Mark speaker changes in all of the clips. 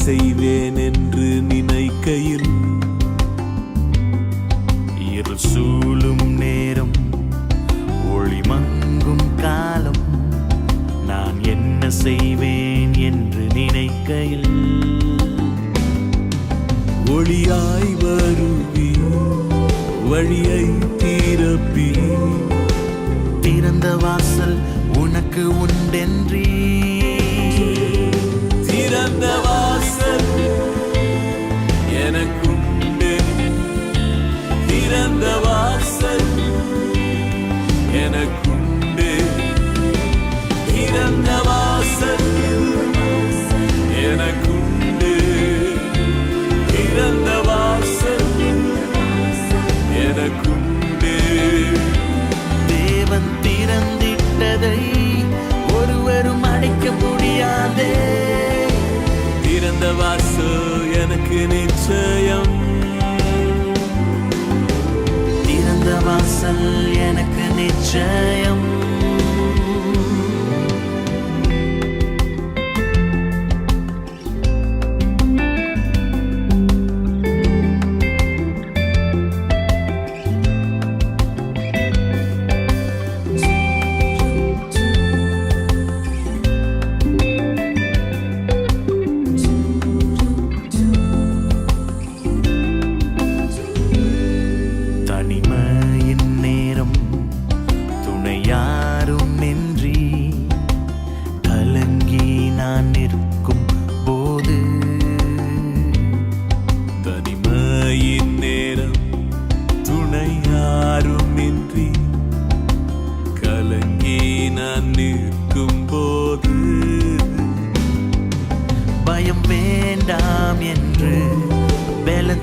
Speaker 1: செய்வேன் என்று நினைக்கையில் இருள் சூழும் நேரம் ஒளி மங்கும் காலம் நான் என்ன செய்வேன் என்று நினைக்கையில் ஒளியாய் வருவி வழியை திறப்பி திறந்த வாசல் உனக்கு உண்டென்றி திறந்த வாசல் எனக்குண்டு திறந்த வாசல் எனக்குண்டு திறந்த வாசல் எனக்குண்டு திறந்த வாசல் எனக்குண்டு தேவன் திறந்திட்டதை ஒருவரும் அடைக்க முடியாதே திறந்த வாசல் எனக்கு நிச்சயம் திறந்த வாசல் எனக்கு நிச்சயம்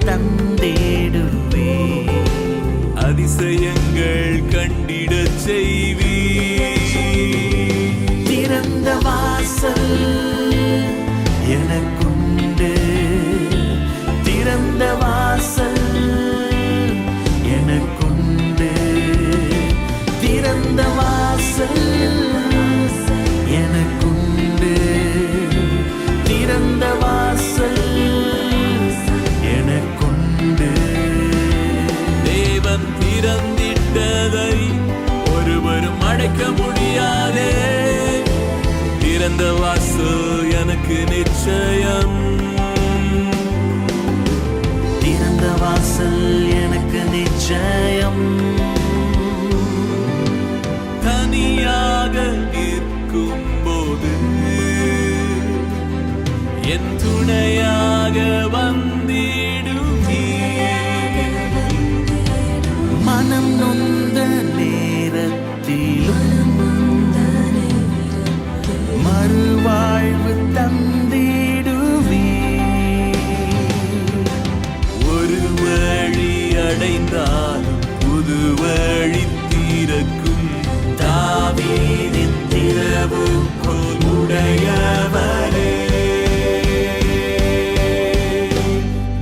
Speaker 1: தந்திடுவே அதிசயங்கள் கண்டிட செய்வி திறந்த வாசல் எனக்குண்டு திறந்த வாசல் எனக்குண்டு திறந்த வாசல் எனக்குண்டு திறந்த வாசல் திறந்திட்டதை ஒருவரும் அடைக்க முடியாதே திறந்த வாசல் எனக்கு நிச்சயம் திறந்த வாசல் எனக்கு நிச்சயம் தனியாக நிற்கும் போது என் துணையாக வந்திடுவே மனம் நொந்த நேரத்திலும் மறுவாழ்வு தந்திடுவே ஒரு வழி அடைந்தாலும் புது வழி திறக்கும் தாவீதின் திறவுகோல் உடையவரே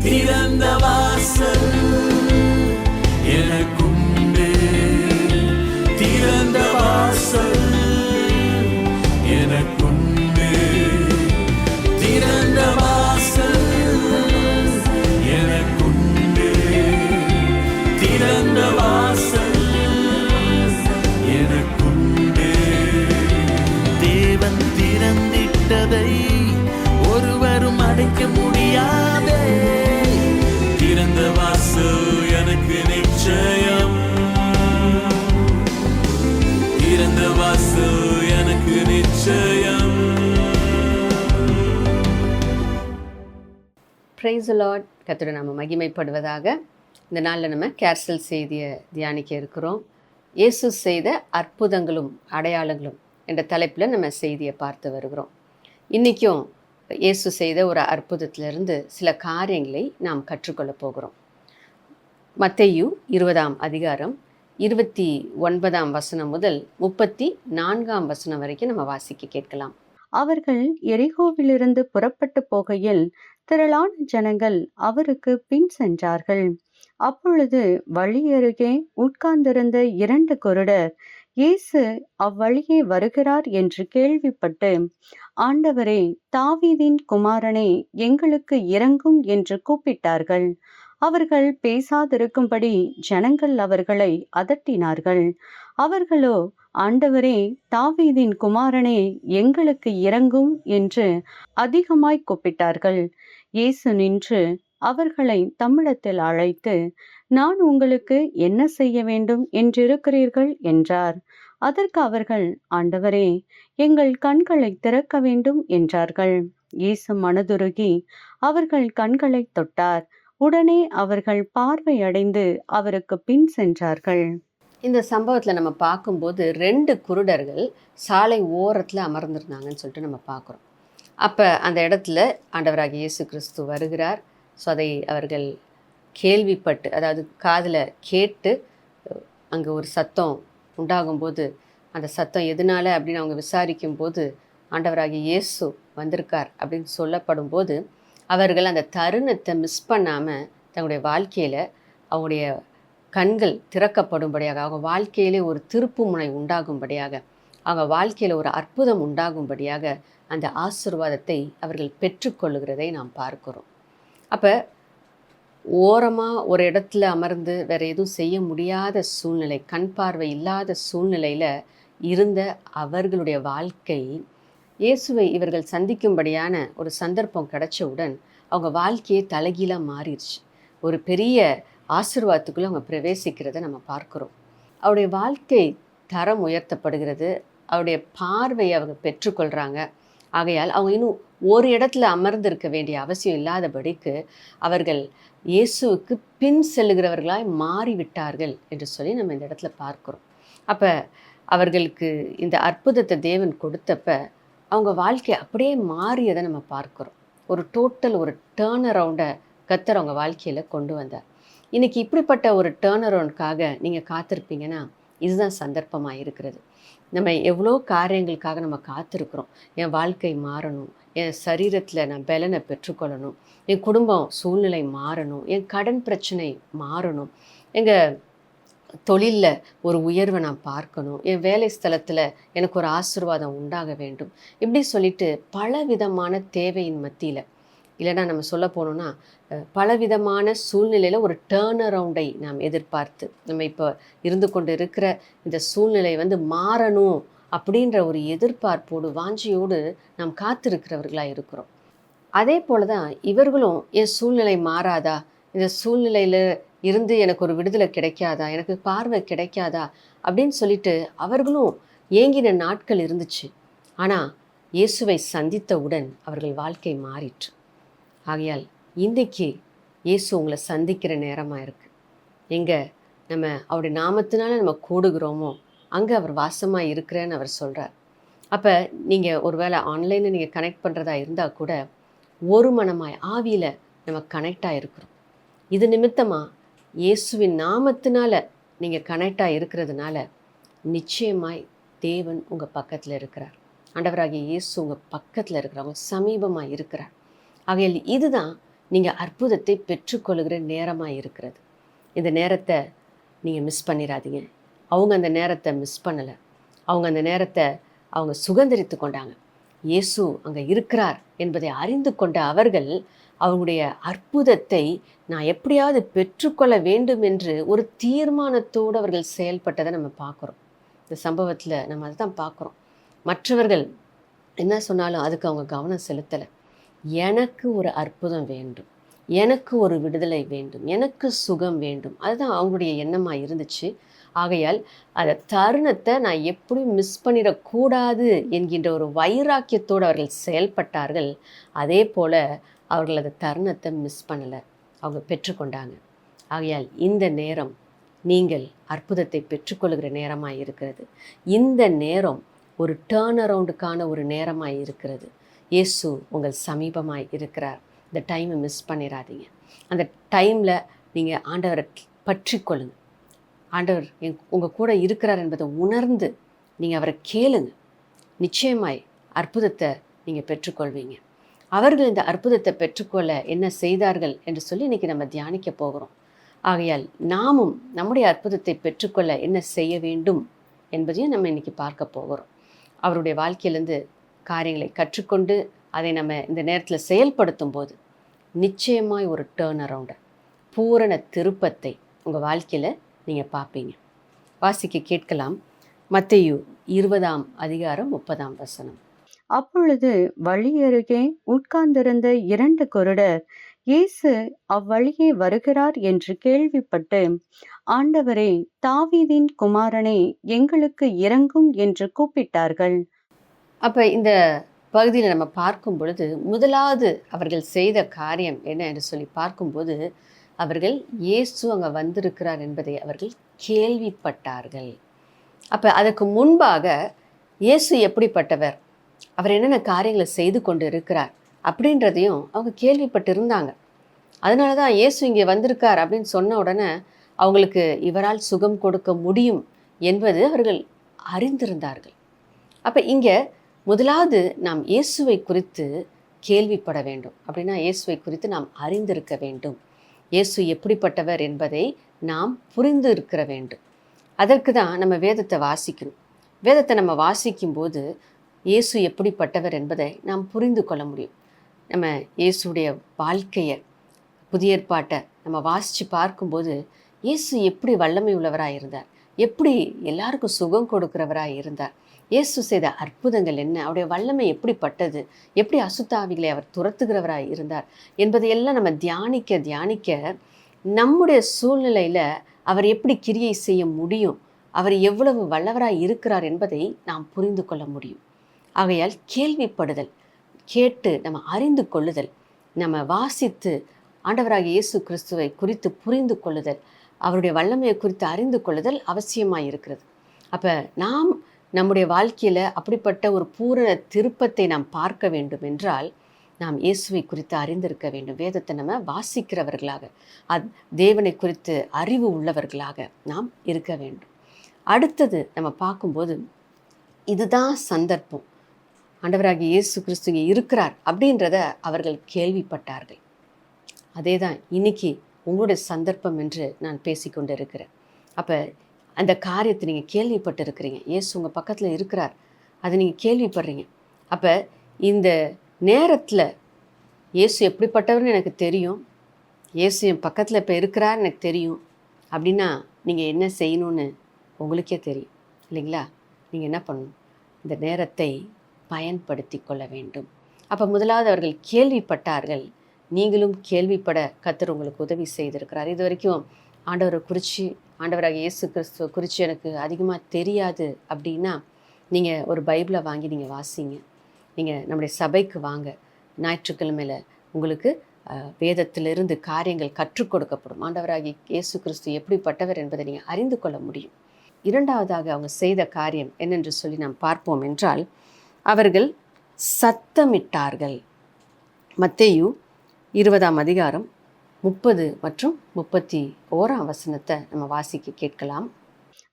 Speaker 1: திறந்த வாசல் எனக்குண்டு திறந்த வாசல் எனக்குண்டு திறந்த வாசல் எனக்குண்டு திறந்த வாசல் எனக்குண்டு தேவன் திறந்திட்டதை ஒருவரும் அடைக்க முடியாதே திறந்த வாசல் எனக்கு நிச்சயம் திறந்த வாசல் எனக்கு நிச்சயம்.
Speaker 2: Praise the Lord. கர்த்தருடைய நாமம் மகிமைப்படுவதாக. இந்த நாளில் நம்ம கேர்சல் செய்தியை தியானிக்க இருக்கிறோம். இயேசு செய்த அற்புதங்களும் அடையாளங்களும் என்ற தலைப்பில் நம்ம செய்தியை பார்த்து வருகிறோம். இன்றைக்கும் இயேசு செய்த ஒரு அற்புதத்திலிருந்து சில காரியங்களை நாம் கற்றுக்கொள்ள போகிறோம். மத்தேயு 20ஆம் அதிகாரம் 29ஆம் வசனம் முதல் 34ஆம் வசனம் வரைக்கும் நம்ம வாசிக்க கேட்கலாம்.
Speaker 3: அவர்கள் எரிகோவிலிருந்து புறப்பட்டு போகையில் திரளான ஜனங்கள் அவருக்கு பின் சென்றார்கள். அப்பொழுது வழி அருகே உட்கார்ந்திருந்த 2 குருடர் இயேசு அவ்வழியே வருகிறார் என்று கேள்விப்பட்டு, ஆண்டவரே, தாவீதின் குமாரனே, எங்களுக்கு இரங்கும் என்று கூப்பிட்டார்கள். அவர்கள் பேசாதிருக்கும்படி ஜனங்கள் அவர்களை அதட்டினார்கள். அவர்களோ, ஆண்டவரே, தாவீதின் குமாரனே, எங்களுக்கு இரங்கும் என்று அதிகமாய் கூப்பிட்டார்கள். இயேசு நின்று அவர்களை தம்மிடத்தில் அழைத்து, நான் உங்களுக்கு என்ன செய்ய வேண்டும் என்றிருக்கிறீர்கள் என்றார். அதற்கு அவர்கள், ஆண்டவரே, எங்கள் கண்களை திறக்க வேண்டும் என்றார்கள். இயேசு மனதுருகி அவர்கள் கண்களை தொட்டார். உடனே அவர்கள் பார்வையடைந்து அவருக்கு பின் சென்றார்கள்.
Speaker 2: இந்த சம்பவத்தில் நம்ம பார்க்கும்போது 2 குருடர்கள் சாலை ஓரத்தில் அமர்ந்திருந்தாங்கன்னு சொல்லிட்டு நம்ம பார்க்குறோம். அப்போ அந்த இடத்துல ஆண்டவராகிய இயேசு கிறிஸ்து வருகிறார். ஸோ அதை அவர்கள் கேள்விப்பட்டு, அதாவது காதில் கேட்டு, அங்கே ஒரு சத்தம் உண்டாகும்போது, அந்த சத்தம் எதனால அப்படின்னு அவங்க விசாரிக்கும்போது, ஆண்டவராகிய இயேசு வந்திருக்கார் அப்படின்னு சொல்லப்படும் போது, அவர்கள் அந்த தருணத்தை மிஸ் பண்ணாமல் தங்களுடைய வாழ்க்கையில் அவங்களுடைய கண்கள் திறக்கப்படும்படியாக, அவங்க வாழ்க்கையிலே ஒரு திருப்பு முனை உண்டாகும்படியாக, அவங்க வாழ்க்கையில் ஒரு அற்புதம் உண்டாகும்படியாக அந்த ஆசீர்வாதத்தை அவர்கள் பெற்றுக்கொள்ளுகிறதை நாம் பார்க்கிறோம். அப்போ ஓரமாக ஒரு இடத்துல அமர்ந்து வேறு எதுவும் செய்ய முடியாத சூழ்நிலை, கண் பார்வை இல்லாத சூழ்நிலையில் இருந்த அவர்களுடைய வாழ்க்கை, இயேசுவை இவர்கள் சந்திக்கும்படியான ஒரு சந்தர்ப்பம் கிடைச்சவுடன் அவங்க வாழ்க்கையே தலைகீழாக மாறிடுச்சு. ஒரு பெரிய ஆசீர்வாதத்துக்குள்ளே அவங்க பிரவேசிக்கிறத நம்ம பார்க்குறோம். அவருடைய வாழ்க்கை தரம் உயர்த்தப்படுகிறது. அவருடைய பார்வையை அவங்க பெற்றுக்கொள்கிறாங்க. ஆகையால் அவங்க இன்னும் ஒரு இடத்துல அமர்ந்திருக்க வேண்டிய அவசியம் இல்லாதபடிக்கு அவர்கள் இயேசுவுக்கு பின் செல்லுகிறவர்களாய் மாறிவிட்டார்கள் என்று சொல்லி நம்ம இந்த இடத்துல பார்க்குறோம். அப்போ அவர்களுக்கு இந்த அற்புதத்தை தேவன் கொடுத்தப்ப அவங்க வாழ்க்கை அப்படியே மாறியதை நம்ம பார்க்குறோம். ஒரு டேர்ன் அரவுண்டை கர்த்தர் அவங்க வாழ்க்கையில் கொண்டு வந்தார். இன்றைக்கி இப்படிப்பட்ட ஒரு டேர்ன் அரவுண்டுக்காக நீங்கள் காத்திருப்பீங்கன்னா இதுதான் சந்தர்ப்பமாக இருக்கிறது. நம்ம எவ்வளோ காரியங்களுக்காக நம்ம காத்திருக்கிறோம். என் வாழ்க்கை மாறணும், என் சரீரத்தில் நான் பலனை பெற்றுக்கொள்ளணும், என் குடும்பம் சூழ்நிலை மாறணும், என் கடன் பிரச்சனை மாறணும், எங்கள் தொழிலில் ஒரு உயர்வை நான் பார்க்கணும், என் வேலை ஸ்தலத்தில் எனக்கு ஒரு ஆசீர்வாதம் உண்டாக வேண்டும், இப்படி சொல்லிட்டு பலவிதமான தேவையின் மத்தியில், இல்லைன்னா நம்ம சொல்ல போனோம்னா பலவிதமான சூழ்நிலையில் ஒரு டேர்ன் அரவுண்டை நாம் எதிர்பார்த்து, நம்ம இப்போ இருந்து கொண்டு இருக்கிற இந்த சூழ்நிலை மாறணும் அப்படின்ற ஒரு எதிர்பார்ப்போடு வாஞ்சியோடு நாம் காத்திருக்கிறவர்களாக இருக்கிறோம். அதே போல தான் இவர்களும், என் சூழ்நிலை மாறாதா, இந்த சூழ்நிலையில் இருந்து எனக்கு ஒரு விடுதலை கிடைக்காதா, எனக்கு பார்வை கிடைக்காதா அப்படின்னு சொல்லிட்டு அவர்களும் ஏங்கின நாட்கள் இருந்துச்சு. ஆனால் இயேசுவை சந்தித்தவுடன் அவர்கள் வாழ்க்கை மாறிற்று. ஆகையால் இன்றைக்கி இயேசு உங்களை சந்திக்கிற நேரமாக இருக்குது. எங்கே நம்ம அவருடைய நாமத்தினால நம்ம கூடுகிறோமோ அங்கே அவர் வாசமாக இருக்கிறேன்னு அவர் சொல்கிறார். அப்போ நீங்கள் ஒரு வேளை ஆன்லைனில் நீங்கள் கனெக்ட் பண்ணுறதா இருந்தால் கூட ஒரு மனமாய் ஆவியில் நம்ம கனெக்டாக இருக்கிறோம். இது நிமித்தமாக இயேசுவின் நாமத்தினால நீங்கள் கனெக்டாக இருக்கிறதுனால நிச்சயமாய் தேவன் உங்கள் பக்கத்தில் இருக்கிறார். ஆண்டவராகிய இயேசு உங்கள் பக்கத்தில் இருக்கிறவங்க சமீபமாக இருக்கிறார். ஆகையால் இதுதான் நீங்கள் அற்புதத்தை பெற்றுக்கொள்கிற நேரமாக இருக்கிறது. இந்த நேரத்தை நீங்கள் மிஸ் பண்ணிடாதீங்க. அவங்க அந்த நேரத்தை மிஸ் பண்ணலை. அவங்க அந்த நேரத்தை அவங்க சுதந்திரித்து கொண்டாங்க. இயேசு அங்கே இருக்கிறார் என்பதை அறிந்து கொண்ட அவர்கள் அவங்களுடைய அற்புதத்தை நான் எப்படியாவது பெற்றுக்கொள்ள வேண்டும் என்று ஒரு தீர்மானத்தோடு அவர்கள் செயல்பட்டதை நம்ம பார்க்குறோம். இந்த சம்பவத்தில் நம்ம அதை தான் பார்க்குறோம். மற்றவர்கள் என்ன சொன்னாலும் அதுக்கு அவங்க கவனம் செலுத்தலை. எனக்கு ஒரு அற்புதம் வேண்டும், எனக்கு ஒரு விடுதலை வேண்டும், எனக்கு சுகம் வேண்டும், அதுதான் அவங்களுடைய எண்ணமாக இருந்துச்சு. ஆகையால் அந்த தருணத்தை நான் எப்படி மிஸ் பண்ணிடக்கூடாது என்கின்ற ஒரு வைராக்கியத்தோடு அவர்கள் செயல்பட்டார்கள். அதே போல் அவர்கள் அந்த தருணத்தை மிஸ் பண்ணலை, அவங்க பெற்றுக்கொண்டாங்க. ஆகையால் இந்த நேரம் நீங்கள் அற்புதத்தை பெற்றுக்கொள்கிற நேரமாக இருக்கிறது. இந்த நேரம் ஒரு டேர்ன் அரவுண்டுக்கான ஒரு நேரமாக இருக்கிறது. இயேசு உங்கள் சமீபமாய் இருக்கிறார். இந்த டைமை மிஸ் பண்ணிடாதீங்க. அந்த டைமில் நீங்கள் ஆண்டவரை பற்றி கொள்ளுங்க. ஆண்டவர் உங்கள் கூட இருக்கிறார் என்பதை உணர்ந்து நீங்கள் அவரை கேளுங்க. நிச்சயமாய் அற்புதத்தை நீங்கள் பெற்றுக்கொள்வீங்க. அவர்கள் இந்த அற்புதத்தை பெற்றுக்கொள்ள என்ன செய்தார்கள் என்று சொல்லி இன்றைக்கி நம்ம தியானிக்க போகிறோம். ஆகையால் நாமும் நம்முடைய அற்புதத்தை பெற்றுக்கொள்ள என்ன செய்ய வேண்டும் என்பதையும் நம்ம இன்றைக்கி பார்க்க போகிறோம். அவருடைய வாழ்க்கையிலேருந்து காரியங்களை கற்றுக்கொண்டு அதை நம்ம இந்த நேரத்தில் செயல்படுத்தும் போது நிச்சயமாய் ஒரு டேர்ன் அரவுண்டை, பூரண திருப்பத்தை உங்கள் வாழ்க்கையில் நீங்கள் பார்ப்பீங்க. வாசிக்க கேட்கலாம். மத்தேயு 20:30.
Speaker 3: அப்பொழுது வழியருகே உட்கார்ந்திருந்த 2 குருடர் இயேசு அவ்வழியே வருகிறார் என்று கேள்விப்பட்டு, ஆண்டவரே, தாவீதின் குமாரனே, எங்களுக்கு இரங்கும் என்று கூப்பிட்டார்கள்.
Speaker 2: அப்போ இந்த பகுதியில் நம்ம பார்க்கும் பொழுது முதலாவது அவர்கள் செய்த காரியம் என்ன என்று சொல்லி பார்க்கும்போது, அவர்கள் இயேசு அங்கே வந்திருக்கிறார் என்பதை அவர்கள் கேள்விப்பட்டார்கள். அப்போ அதுக்கு முன்பாக இயேசு எப்படிப்பட்டவர், அவர் என்னென்ன காரியங்களை செய்து கொண்டு இருக்கிறார் அப்படின்றதையும் அவங்க கேள்விப்பட்டிருந்தாங்க. அதனால தான் இயேசு இங்கே வந்திருக்கார் அப்படின்னு சொன்ன உடனே அவங்களுக்கு இவரால் சுகம் கொடுக்க முடியும் என்பது அவர்கள் அறிந்திருந்தார்கள். அப்போ இங்கே முதலாவது நாம் இயேசுவை குறித்து கேள்விப்பட வேண்டும். அப்படின்னா இயேசுவை குறித்து நாம் அறிந்திருக்க வேண்டும். இயேசு எப்படிப்பட்டவர் என்பதை நாம் புரிந்து இருக்க வேண்டும். அதற்கு தான் நம்ம வேதத்தை வாசிக்கணும். வேதத்தை நம்ம வாசிக்கும்போது இயேசு எப்படிப்பட்டவர் என்பதை நாம் புரிந்து கொள்ள முடியும். நம்ம இயேசுடைய வாழ்க்கையை, புதிய ஏற்பாட்டை நம்ம வாசித்து பார்க்கும்போது இயேசு எப்படி வல்லமை உள்ளவராக இருந்தார், எப்படி எல்லாருக்கும் சுகம் கொடுக்கிறவராக இருந்தார், இயேசு செய்த அற்புதங்கள் என்ன, அவருடைய வல்லமை எப்படிப்பட்டது, எப்படி அசுத்தாவிகளை அவர் துரத்துகிறவராக இருந்தார் என்பதையெல்லாம் நம்ம தியானிக்க நம்முடைய சூழ்நிலையில் அவர் எப்படி கிரியை செய்ய முடியும், அவர் எவ்வளவு வல்லவராக இருக்கிறார் என்பதை நாம் புரிந்து கொள்ள முடியும். ஆகையால் கேள்விப்படுதல், கேட்டு நம்ம அறிந்து கொள்ளுதல், நம்ம வாசித்து ஆண்டவராகிய இயேசு கிறிஸ்துவை குறித்து புரிந்து கொள்ளுதல், அவருடைய வல்லமையை குறித்து அறிந்து கொள்ளுதல் அவசியமாக இருக்கிறது. அப்போ நாம் நம்முடைய வாழ்க்கையில் அப்படிப்பட்ட ஒரு பூரண திருப்பத்தை நாம் பார்க்க வேண்டும் என்றால் நாம் இயேசுவை குறித்து அறிந்திருக்க வேண்டும். வேதத்தை நம்ம வாசிக்கிறவர்களாக, தேவனை குறித்து அறிவு உள்ளவர்களாக நாம் இருக்க வேண்டும். அடுத்தது நம்ம பார்க்கும்போது இதுதான் சந்தர்ப்பம், ஆண்டவராகிய இயேசு கிறிஸ்து இங்கே இருக்கிறார் அப்படின்றத அவர்கள் கேள்விப்பட்டார்கள். அதே தான் இன்னைக்கு உங்களுடைய சந்தர்ப்பம் என்று நான் பேசிக்கொண்டு இருக்கிறேன். அப்போ அந்த காரியத்தை நீங்கள் கேள்விப்பட்டு இருக்கிறீங்க, இயேசு உங்கள் பக்கத்தில் இருக்கிறார், அதை நீங்கள் கேள்விப்படுறீங்க. அப்போ இந்த நேரத்தில் இயேசு எப்படிப்பட்டவர்னு எனக்கு தெரியும், இயேசு என் பக்கத்தில் இப்போ இருக்கிறார் எனக்கு தெரியும் அப்படின்னா நீங்கள் என்ன செய்யணும்னு உங்களுக்கே தெரியும் இல்லைங்களா? நீங்கள் என்ன பண்ணணும்? இந்த நேரத்தை பயன்படுத்தி கொள்ள வேண்டும். அப்போ முதலாவது அவர்கள் கேள்விப்பட்டார்கள். நீங்களும் கேள்விப்பட கர்த்தர் உங்களுக்கு உதவி செய்திருக்கிறார். இது வரைக்கும் ஆண்டவரை குறித்து, ஆண்டவராக இயேசு கிறிஸ்துவை குறித்து எனக்கு அதிகமாக தெரியாது அப்படின்னா நீங்கள் ஒரு பைபிளை வாங்கி நீங்கள் வாசிங்க. நீங்கள் நம்முடைய சபைக்கு வாங்க. ஞாயிற்றுக்கிழமையில் உங்களுக்கு வேதத்திலிருந்து காரியங்கள் கற்றுக் கொடுக்கப்படும். ஆண்டவராகிய இயேசு கிறிஸ்து எப்படிப்பட்டவர் என்பதை நீங்கள் அறிந்து கொள்ள முடியும். இரண்டாவதாக அவங்க செய்த காரியம் என்னென்று சொல்லி நாம் பார்ப்போம் என்றால், அவர்கள் சத்தமிட்டார்கள். மத்தேயு 20:30 மற்றும் 31 நம்ம வாசிக்க கேட்கலாம்.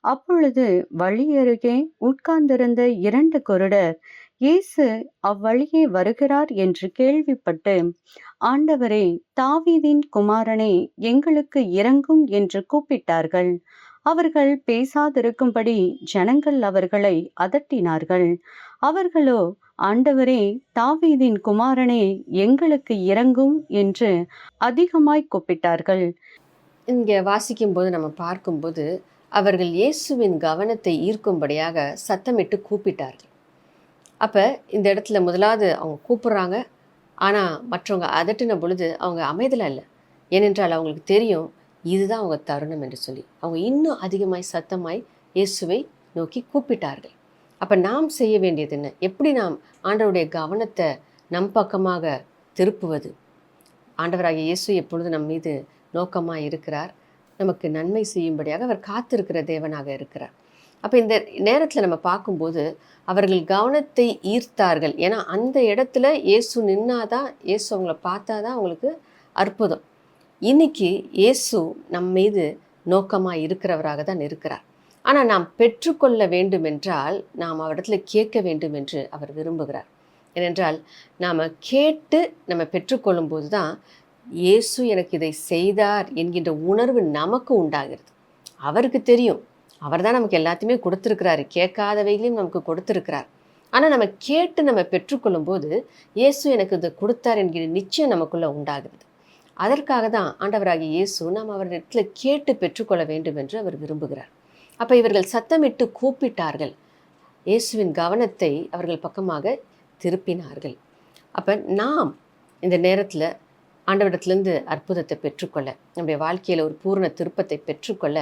Speaker 3: அப்பொழுது வழியருகே உட்கார்ந்திருந்த 2 குருடர் இயேசு அவ்வழியே வருகிறார் என்று கேள்விப்பட்டு, ஆண்டவரே, தாவீதின் குமாரனே, எங்களுக்கு இரங்கும் என்று கூப்பிட்டார்கள். அவர்கள் பேசாதிருக்கும்படி ஜனங்கள் அவர்களை அதட்டினார்கள். அவர்களோ, ஆண்டவரே, தாவீதின் குமாரனே, எங்களுக்கு இரங்கும் என்று அதிகமாய் கூப்பிட்டார்கள்.
Speaker 2: இங்கே வாசிக்கும்போது நம்ம பார்க்கும்போது அவர்கள் இயேசுவின் கவனத்தை ஈர்க்கும்படியாக சத்தமிட்டு கூப்பிட்டார்கள். அப்போ இந்த இடத்துல முதலாவது அவங்க கூப்பிட்றாங்க, ஆனால் மற்றவங்க அதட்டின பொழுது அவங்க அமைதலாக இல்லை. ஏனென்றால் அவங்களுக்கு தெரியும் இதுதான் அவங்க தருணம் என்று சொல்லி அவங்க இன்னும் அதிகமாய் சத்தமாய் இயேசுவை நோக்கி கூப்பிட்டார்கள். அப்போ நாம் செய்ய வேண்டியது என்ன? எப்படி நாம் ஆண்டவருடைய கவனத்தை நம் பக்கமாக திருப்புவது? ஆண்டவராகிய இயேசு எப்பொழுது நம் மீது நோக்கமாக இருக்கிறார், நமக்கு நன்மை செய்யும்படியாக அவர் காத்திருக்கிற தேவனாக இருக்கிறார். அப்போ இந்த நேரத்தில் நம்ம பார்க்கும்போது அவர்கள் கவனத்தை ஈர்த்தார்கள். ஏன்னா அந்த இடத்துல இயேசு நின்னாதான், இயேசு அவங்கள பார்த்தாதான் அவங்களுக்கு அற்புதம். இன்னைக்கு இயேசு நம் மீது நோக்கமாக இருக்கிறவராக தான் இருக்கிறார். ஆனால் நாம் பெற்றுக்கொள்ள வேண்டும் என்றால் நாம் அவரிடத்துல கேட்க வேண்டும் என்று அவர் விரும்புகிறார். ஏனென்றால் நாம் கேட்டு நம்ம பெற்றுக்கொள்ளும் போது தான் இயேசு எனக்கு இதை செய்தார் என்கின்ற உணர்வு நமக்கு உண்டாகிறது. அவருக்கு தெரியும் அவர் தான் நமக்கு எல்லாத்தையுமே கொடுத்துருக்கிறாரு, கேட்காதவைகளையும் நமக்கு கொடுத்துருக்கிறார். ஆனால் நம்ம கேட்டு நம்ம பெற்றுக்கொள்ளும் போது இயேசு எனக்கு இது கொடுத்தார் என்கிற நிச்சயம் நமக்குள்ளே உண்டாகிறது. அதற்காக தான் ஆண்டவராகிய இயேசு நாம் அவரிடத்தில் கேட்டு பெற்றுக்கொள்ள வேண்டும் என்று அவர் விரும்புகிறார். அப்போ இவர்கள் சத்தமிட்டு கூப்பிட்டார்கள், இயேசுவின் கவனத்தை அவர்கள் பக்கமாக திருப்பினார்கள். அப்போ நாம் இந்த நேரத்தில் ஆண்டவரிடத்துலேருந்து அற்புதத்தை பெற்றுக்கொள்ள, நம்முடைய வாழ்க்கையில் ஒரு பூரண திருப்பத்தை பெற்றுக்கொள்ள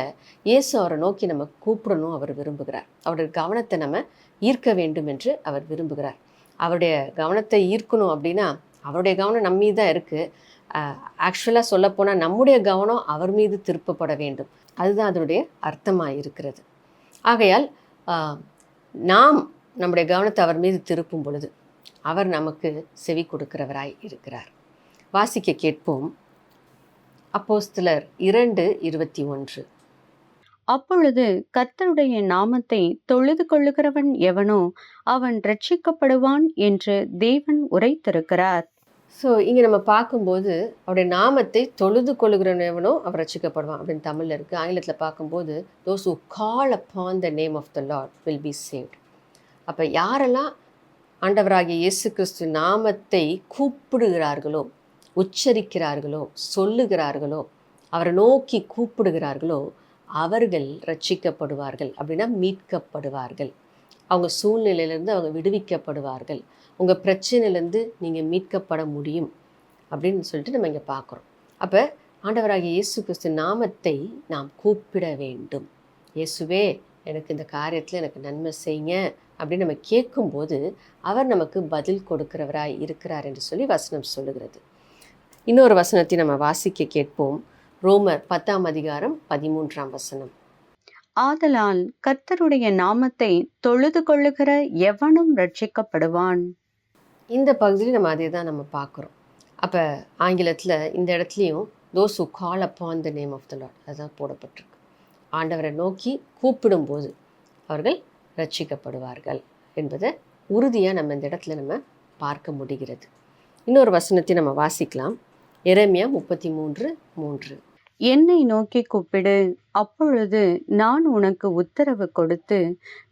Speaker 2: இயேசு அவரை நோக்கி நம்ம கூப்பிடணும் அவர் விரும்புகிறார். அவருடைய கவனத்தை நம்ம ஈர்க்க வேண்டும் என்று அவர் விரும்புகிறார். அவருடைய கவனத்தை ஈர்க்கணும் அப்படின்னா அவருடைய கவனம் நம்ம மீது தான் இருக்குது. ஆக்சுவலாக சொல்லப்போனால் நம்முடைய கவனம் அவர் மீது திருப்பப்பட வேண்டும். அதுதான் அதனுடைய அர்த்தமாக இருக்கிறது. ஆகையால் நாம் நம்முடைய கவனத்தை அவர் மீது திருப்பும் பொழுது அவர் நமக்கு செவி கொடுக்கிறவராய் இருக்கிறார். வாசிக்க கேட்போம். அப்போஸ்தலர் 2:21.
Speaker 3: அப்பொழுது கர்த்தருடைய நாமத்தை தொழுது கொள்ளுகிறவன் எவனோ அவன் ரட்சிக்கப்படுவான் என்று தேவன் உரைத்திருக்கிறார்.
Speaker 2: ஸோ இங்கே நம்ம பார்க்கும்போது அவருடைய நாமத்தை தொழுது கொள்ளுகிறவனோ அவர் ரட்சிக்கப்படுவான் அப்படின்னு தமிழில் இருக்குது. ஆங்கிலத்தில் பார்க்கும்போது those who call upon the name of the Lord will be saved. அப்போ யாரெல்லாம் ஆண்டவராகிய இயேசு கிறிஸ்து நாமத்தை கூப்பிடுகிறார்களோ, உச்சரிக்கிறார்களோ, சொல்லுகிறார்களோ, அவரை நோக்கி கூப்பிடுகிறார்களோ அவர்கள் ரட்சிக்கப்படுவார்கள். அப்படின்னா மீட்கப்படுவார்கள். அவங்க சூழ்நிலையிலேருந்து அவங்க விடுவிக்கப்படுவார்கள். உங்கள் பிரச்சனையிலேருந்து நீங்கள் மீட்கப்பட முடியும் அப்படின்னு சொல்லிட்டு நம்ம இங்கே பார்க்குறோம். அப்போ ஆண்டவராகிய இயேசு கிறிஸ்து நாமத்தை நாம் கூப்பிட வேண்டும். இயேசுவே எனக்கு இந்த காரியத்தில் எனக்கு நன்மை செய்யுங்க அப்படின்னு நம்ம கேட்கும்போது அவர் நமக்கு பதில் கொடுக்கிறவராய் இருக்கிறார் என்று சொல்லி வசனம் சொல்லுகிறது. இன்னொரு வசனத்தை நம்ம வாசிக்க கேட்போம். ரோமர் 10:13.
Speaker 3: ஆதலால் கர்த்தருடைய நாமத்தை தொழுது கொள்ளுகிற எவனும் ரட்சிக்கப்படுவான்.
Speaker 2: இந்த பகுதியில் நம்ம அதே தான் நம்ம பார்க்குறோம். அப்போ ஆங்கிலத்தில் இந்த இடத்துலையும் those who call upon the name of the Lord அதுதான் போடப்பட்டிருக்கு. ஆண்டவரை நோக்கி கூப்பிடும்போது அவர்கள் ரட்சிக்கப்படுவார்கள் என்பதை உறுதியாக நம்ம இந்த இடத்துல நம்ம பார்க்க முடிகிறது. இன்னொரு வசனத்தை நம்ம வாசிக்கலாம். எரேமியா 33:3.
Speaker 3: என்னை நோக்கி கூப்பிடு, அப்பொழுது நான் உனக்கு உத்தரவு கொடுத்து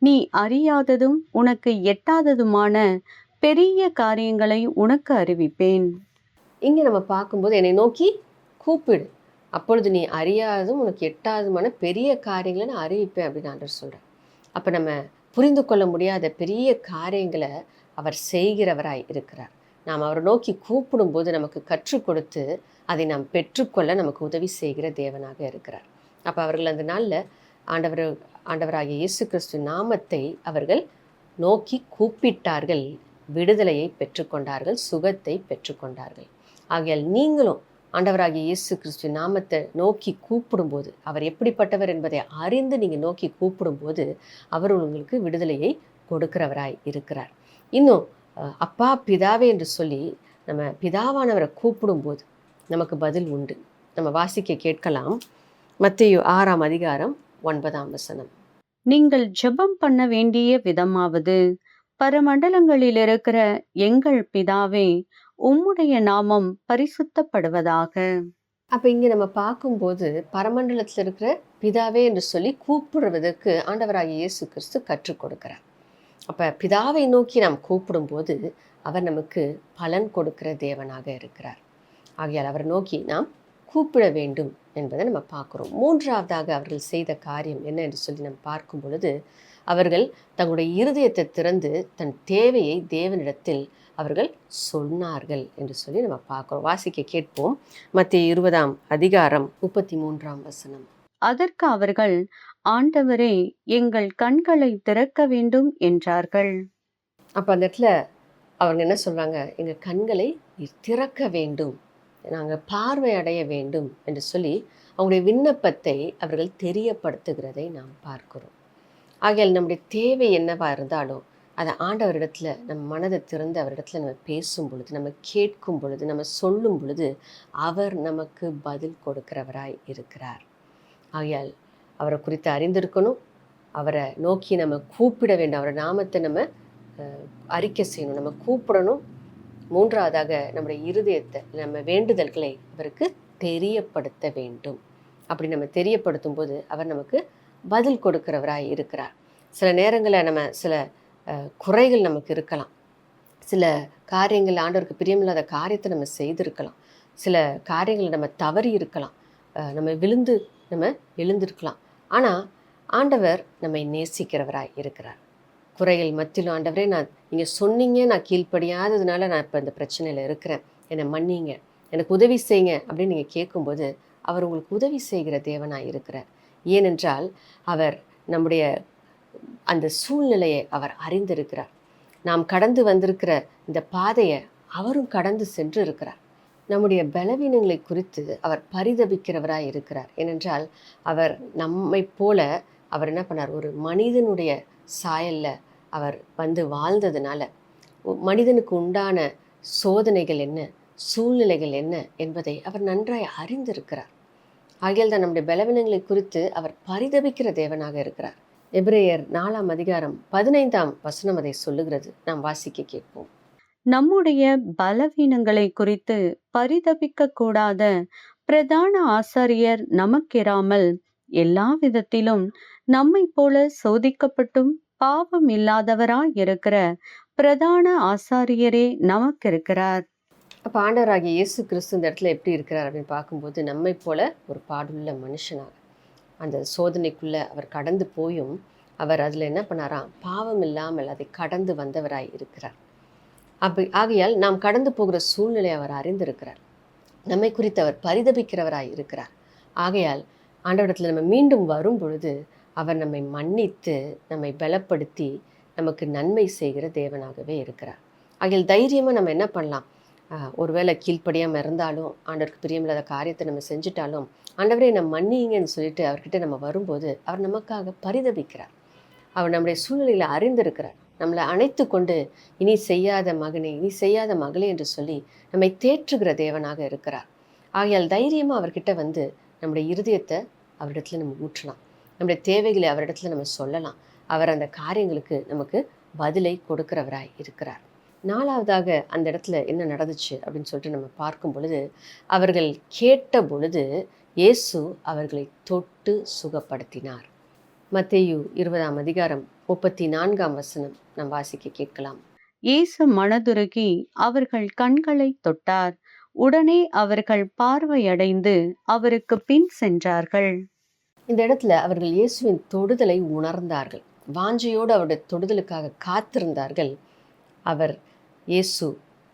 Speaker 3: நீ அறியாததும் உனக்கு எட்டாததுமான பெரிய காரியங்களை உனக்கு அறிவிப்பேன்.
Speaker 2: இங்கே நம்ம பார்க்கும்போது என்னை நோக்கி கூப்பிடு, அப்பொழுது நீ அறியாததும் உனக்கு எட்டாததுமான பெரிய காரியங்களை நான் அறிவிப்பேன் அப்படின்னு ஆண்டவர் சொல்கிறேன். அப்போ நம்ம புரிந்து கொள்ள முடியாத பெரிய காரியங்களை அவர் செய்கிறவராய் இருக்கிறார். நாம் அவரை நோக்கி கூப்பிடும்போது நமக்கு கற்றுக் கொடுத்து அதை நாம் பெற்றுக்கொள்ள நமக்கு உதவி செய்கிற தேவனாக இருக்கிறார். அப்போ அவர்கள் அந்த நாளில் ஆண்டவராகிய இயேசு கிறிஸ்து நாமத்தை அவர்கள் நோக்கி கூப்பிட்டார்கள், விடுதலையை பெற்றுக்கொண்டார்கள், சுகத்தை பெற்றுக்கொண்டார்கள். ஆகையால் நீங்களும் ஆண்டவராகிய இயேசு கிறிஸ்து நாமத்தை நோக்கி கூப்பிடும்போது அவர் எப்படிப்பட்டவர் என்பதை அறிந்து நீங்கள் நோக்கி கூப்பிடும்போது அவர் உங்களுக்கு விடுதலையை கொடுக்கிறவராய் இருக்கிறார். இன்னும் அப்பா பிதாவே என்று சொல்லி நம்ம பிதாவானவரை கூப்பிடும்போது நமக்கு பதில் உண்டு. நம்ம வாசிக்க கேட்கலாம். மத்தேயு 6:9.
Speaker 3: நீங்கள் ஜெபம் பண்ண வேண்டிய விதமாவது, பரமண்டலங்களில் இருக்கிற எங்கள் பிதாவே, உம்முடைய நாமம் பரிசுத்தப்படுவதாக.
Speaker 2: அப்போ இங்கே நம்ம பார்க்கும்போது பரமண்டலத்தில் இருக்கிற பிதாவே என்று சொல்லி கூப்பிடுவதற்கு ஆண்டவராகிய இயேசு கிறிஸ்து கற்றுக் கொடுக்கிறார். அப்போ பிதாவை நோக்கி நாம் கூப்பிடும்போது அவர் நமக்கு பலன் கொடுக்கிற தேவனாக இருக்கிறார். ஆகையால் அவரை நோக்கி நாம் கூப்பிட வேண்டும் என்பதை நம்ம பார்க்குறோம். மூன்றாவதாக அவர்கள் செய்த காரியம் என்ன என்று சொல்லி நம்ம பார்க்கும் பொழுது அவர்கள் தங்களுடைய இருதயத்தை திறந்து தன் தேவையை தேவனிடத்தில் அவர்கள் சொன்னார்கள் என்று சொல்லி நம்ம பார்க்குறோம். வாசிக்க கேட்போம். மத்தேயு 20:33.
Speaker 3: அதற்கு அவர்கள், ஆண்டவரே, எங்கள் கண்களை திறக்க வேண்டும் என்றார்கள்.
Speaker 2: அப்போ அந்த இடத்துல அவங்க என்ன சொல்கிறாங்க, எங்கள் கண்களை திறக்க வேண்டும், நாங்கள் பார்வை அடைய வேண்டும் என்று சொல்லி அவங்களுடைய விண்ணப்பத்தை அவர்கள் தெரியப்படுத்துகிறதை நாம் பார்க்கிறோம். ஆகையால் நம்முடைய தேவை என்னவாக இருந்தாலும் அதை ஆண்டவரிடத்தில் நம்ம மனதை திறந்து அவரிடத்துல நம்ம பேசும் பொழுது, நம்ம கேட்கும் பொழுது, நம்ம சொல்லும் பொழுது அவர் நமக்கு பதில் கொடுக்கிறவராய் இருக்கிறார். ஆகையால் அவரை குறித்து அறிந்திருக்கணும், அவரை நோக்கி நம்ம கூப்பிட வேண்டும், அவரை நாமத்தை நம்ம அறிக்கை செய்யணும், நம்ம கூப்பிடணும். மூன்றாவதாக நம்முடைய இருதயத்தை, நம்ம வேண்டுதல்களை அவருக்கு தெரியப்படுத்த வேண்டும். அப்படி நம்ம தெரியப்படுத்தும் போது அவர் நமக்கு பதில் கொடுக்கிறவராய் இருக்கிறார். சில நேரங்களில் நம்ம சில குறைகள் நமக்கு இருக்கலாம். சில காரியங்கள் ஆண்டவருக்கு பிரியமில்லாத காரியத்தை நம்ம செய்திருக்கலாம். சில காரியங்களை நம்ம தவறி இருக்கலாம். நம்ம விழுந்து நம்ம எழுந்திருக்கலாம். ஆனால் ஆண்டவர் நம்மை நேசிக்கிறவராய் இருக்கிறார். குறைகள் மத்தியிலும் ஆண்டவரே, நீங்கள் சொன்னீங்க, நான் கீழ்ப்படியாததுனால நான் இப்போ இந்த பிரச்சனையில் இருக்கிறேன், என்னை மன்னிங்க, எனக்கு உதவி செய்யுங்க அப்படின்னு நீங்கள் கேட்கும்போது அவர் உங்களுக்கு உதவி செய்கிற தேவனாய் இருக்கிறார். ஏனென்றால் அவர் நம்முடைய அந்த சூழ்நிலையை அவர் அறிந்திருக்கிறார். நாம் கடந்து வந்திருக்கிற இந்த பாதையை அவரும் கடந்து சென்று இருக்கிறார். நம்முடைய பலவீனங்களை குறித்து அவர் பரிதபிக்கிறவராய் இருக்கிறார். ஏனென்றால் அவர் நம்மை போல அவர் என்ன பண்ணார், ஒரு மனிதனுடைய சாயல்ல அவர் வந்து வாழ்ந்ததுனால மனிதனுக்கு உண்டான சோதனைகள் என்ன, சூழ்நிலைகள் என்ன என்பதை அவர் நன்றாய் அறிந்திருக்கிறார். ஆகையால் தான் நம்முடைய பலவீனங்களை குறித்து அவர் பரிதபிக்கிற தேவனாக இருக்கிறார். எபிரேயர் 4:15 அதை சொல்லுகிறது. நாம் வாசிக்க கேட்போம்.
Speaker 3: நம்முடைய பலவீனங்களை குறித்து பரிதபிக்க கூடாத பிரதான ஆசாரியர் நமக்கிராமல் எல்லா விதத்திலும் நம்மை போல சோதிக்கப்பட்டும் பாவம் இல்லாதவராய் இருக்கிற பிரதான ஆசாரியரே நமக்கு இருக்கிறார்.
Speaker 2: அப்போ ஆண்டவராகிய இயேசு கிறிஸ்து இந்த இடத்துல எப்படி இருக்கிறார் அப்படின்னு பார்க்கும்போது நம்மை போல ஒரு பாடுள்ள மனுஷனாக அந்த சோதனைக்குள்ளே அவர் கடந்து போயும் அவர் அதில் என்ன பண்ணாராம், பாவம் இல்லாமல் அதை கடந்து வந்தவராய் இருக்கிறார். ஆகையால் நாம் கடந்து போகிற சூழ்நிலை அவர் அறிந்திருக்கிறார். நம்மை குறித்து அவர் பரிதபிக்கிறவராய் இருக்கிறார். ஆகையால் ஆண்டவரிடத்தில் நம்ம மீண்டும் வரும் பொழுது அவர் நம்மை மன்னித்து நம்மை பலப்படுத்தி நமக்கு நன்மை செய்கிற தேவனாகவே இருக்கிறார். ஆகையால் தைரியமாக நம்ம என்ன பண்ணலாம், ஒருவேளை கீழ்ப்படியாமல் இருந்தாலும் ஆண்டவருக்கு பிரியமில்லாத காரியத்தை நம்ம செஞ்சுட்டாலும் ஆண்டவரே நம்ம மன்னிங்கன்னு சொல்லிட்டு அவர்கிட்ட நம்ம வரும்போது அவர் நமக்காக பரிதபிக்கிறார். அவர் நம்முடைய சூழ்நிலையில் அறிந்திருக்கிறார். நம்மளை அணைத்து கொண்டு இனி செய்யாத மகனே, இனி செய்யாத மகளே என்று சொல்லி நம்மை தேற்றுகிற தேவனாக இருக்கிறார். ஆகையால் தைரியமாக அவர்கிட்ட வந்து நம்முடைய இருதயத்தை அவரிடத்துல நம்ம ஊற்றலாம். நம்முடைய தேவைகளை அவரிடத்துல நம்ம சொல்லலாம். அவர் அந்த காரியங்களுக்கு நமக்கு பதிலை கொடுக்கிறவராய் இருக்கிறார். 4வதாக அந்த இடத்துல என்ன நடந்துச்சு அப்படின்னு சொல்லிட்டு நம்ம பார்க்கும் பொழுது, அவர்கள் கேட்ட பொழுது இயேசு அவர்களை தொட்டு சுகப்படுத்தினார். மத்தேயு 20:34 நாம் வாசிக்க கேட்கலாம்.
Speaker 3: இயேசு மனதுருகி அவர்கள் கண்களை தொட்டார். உடனே அவர்கள் பார்வையடைந்து அவருக்கு பின் சென்றார்கள்.
Speaker 2: இந்த இடத்துல அவர்கள் இயேசுவின் தொடுதலை உணர்ந்தார்கள். வாஞ்சையோடு அவருடைய தொடுதலுக்காக காத்திருந்தார்கள். இயேசு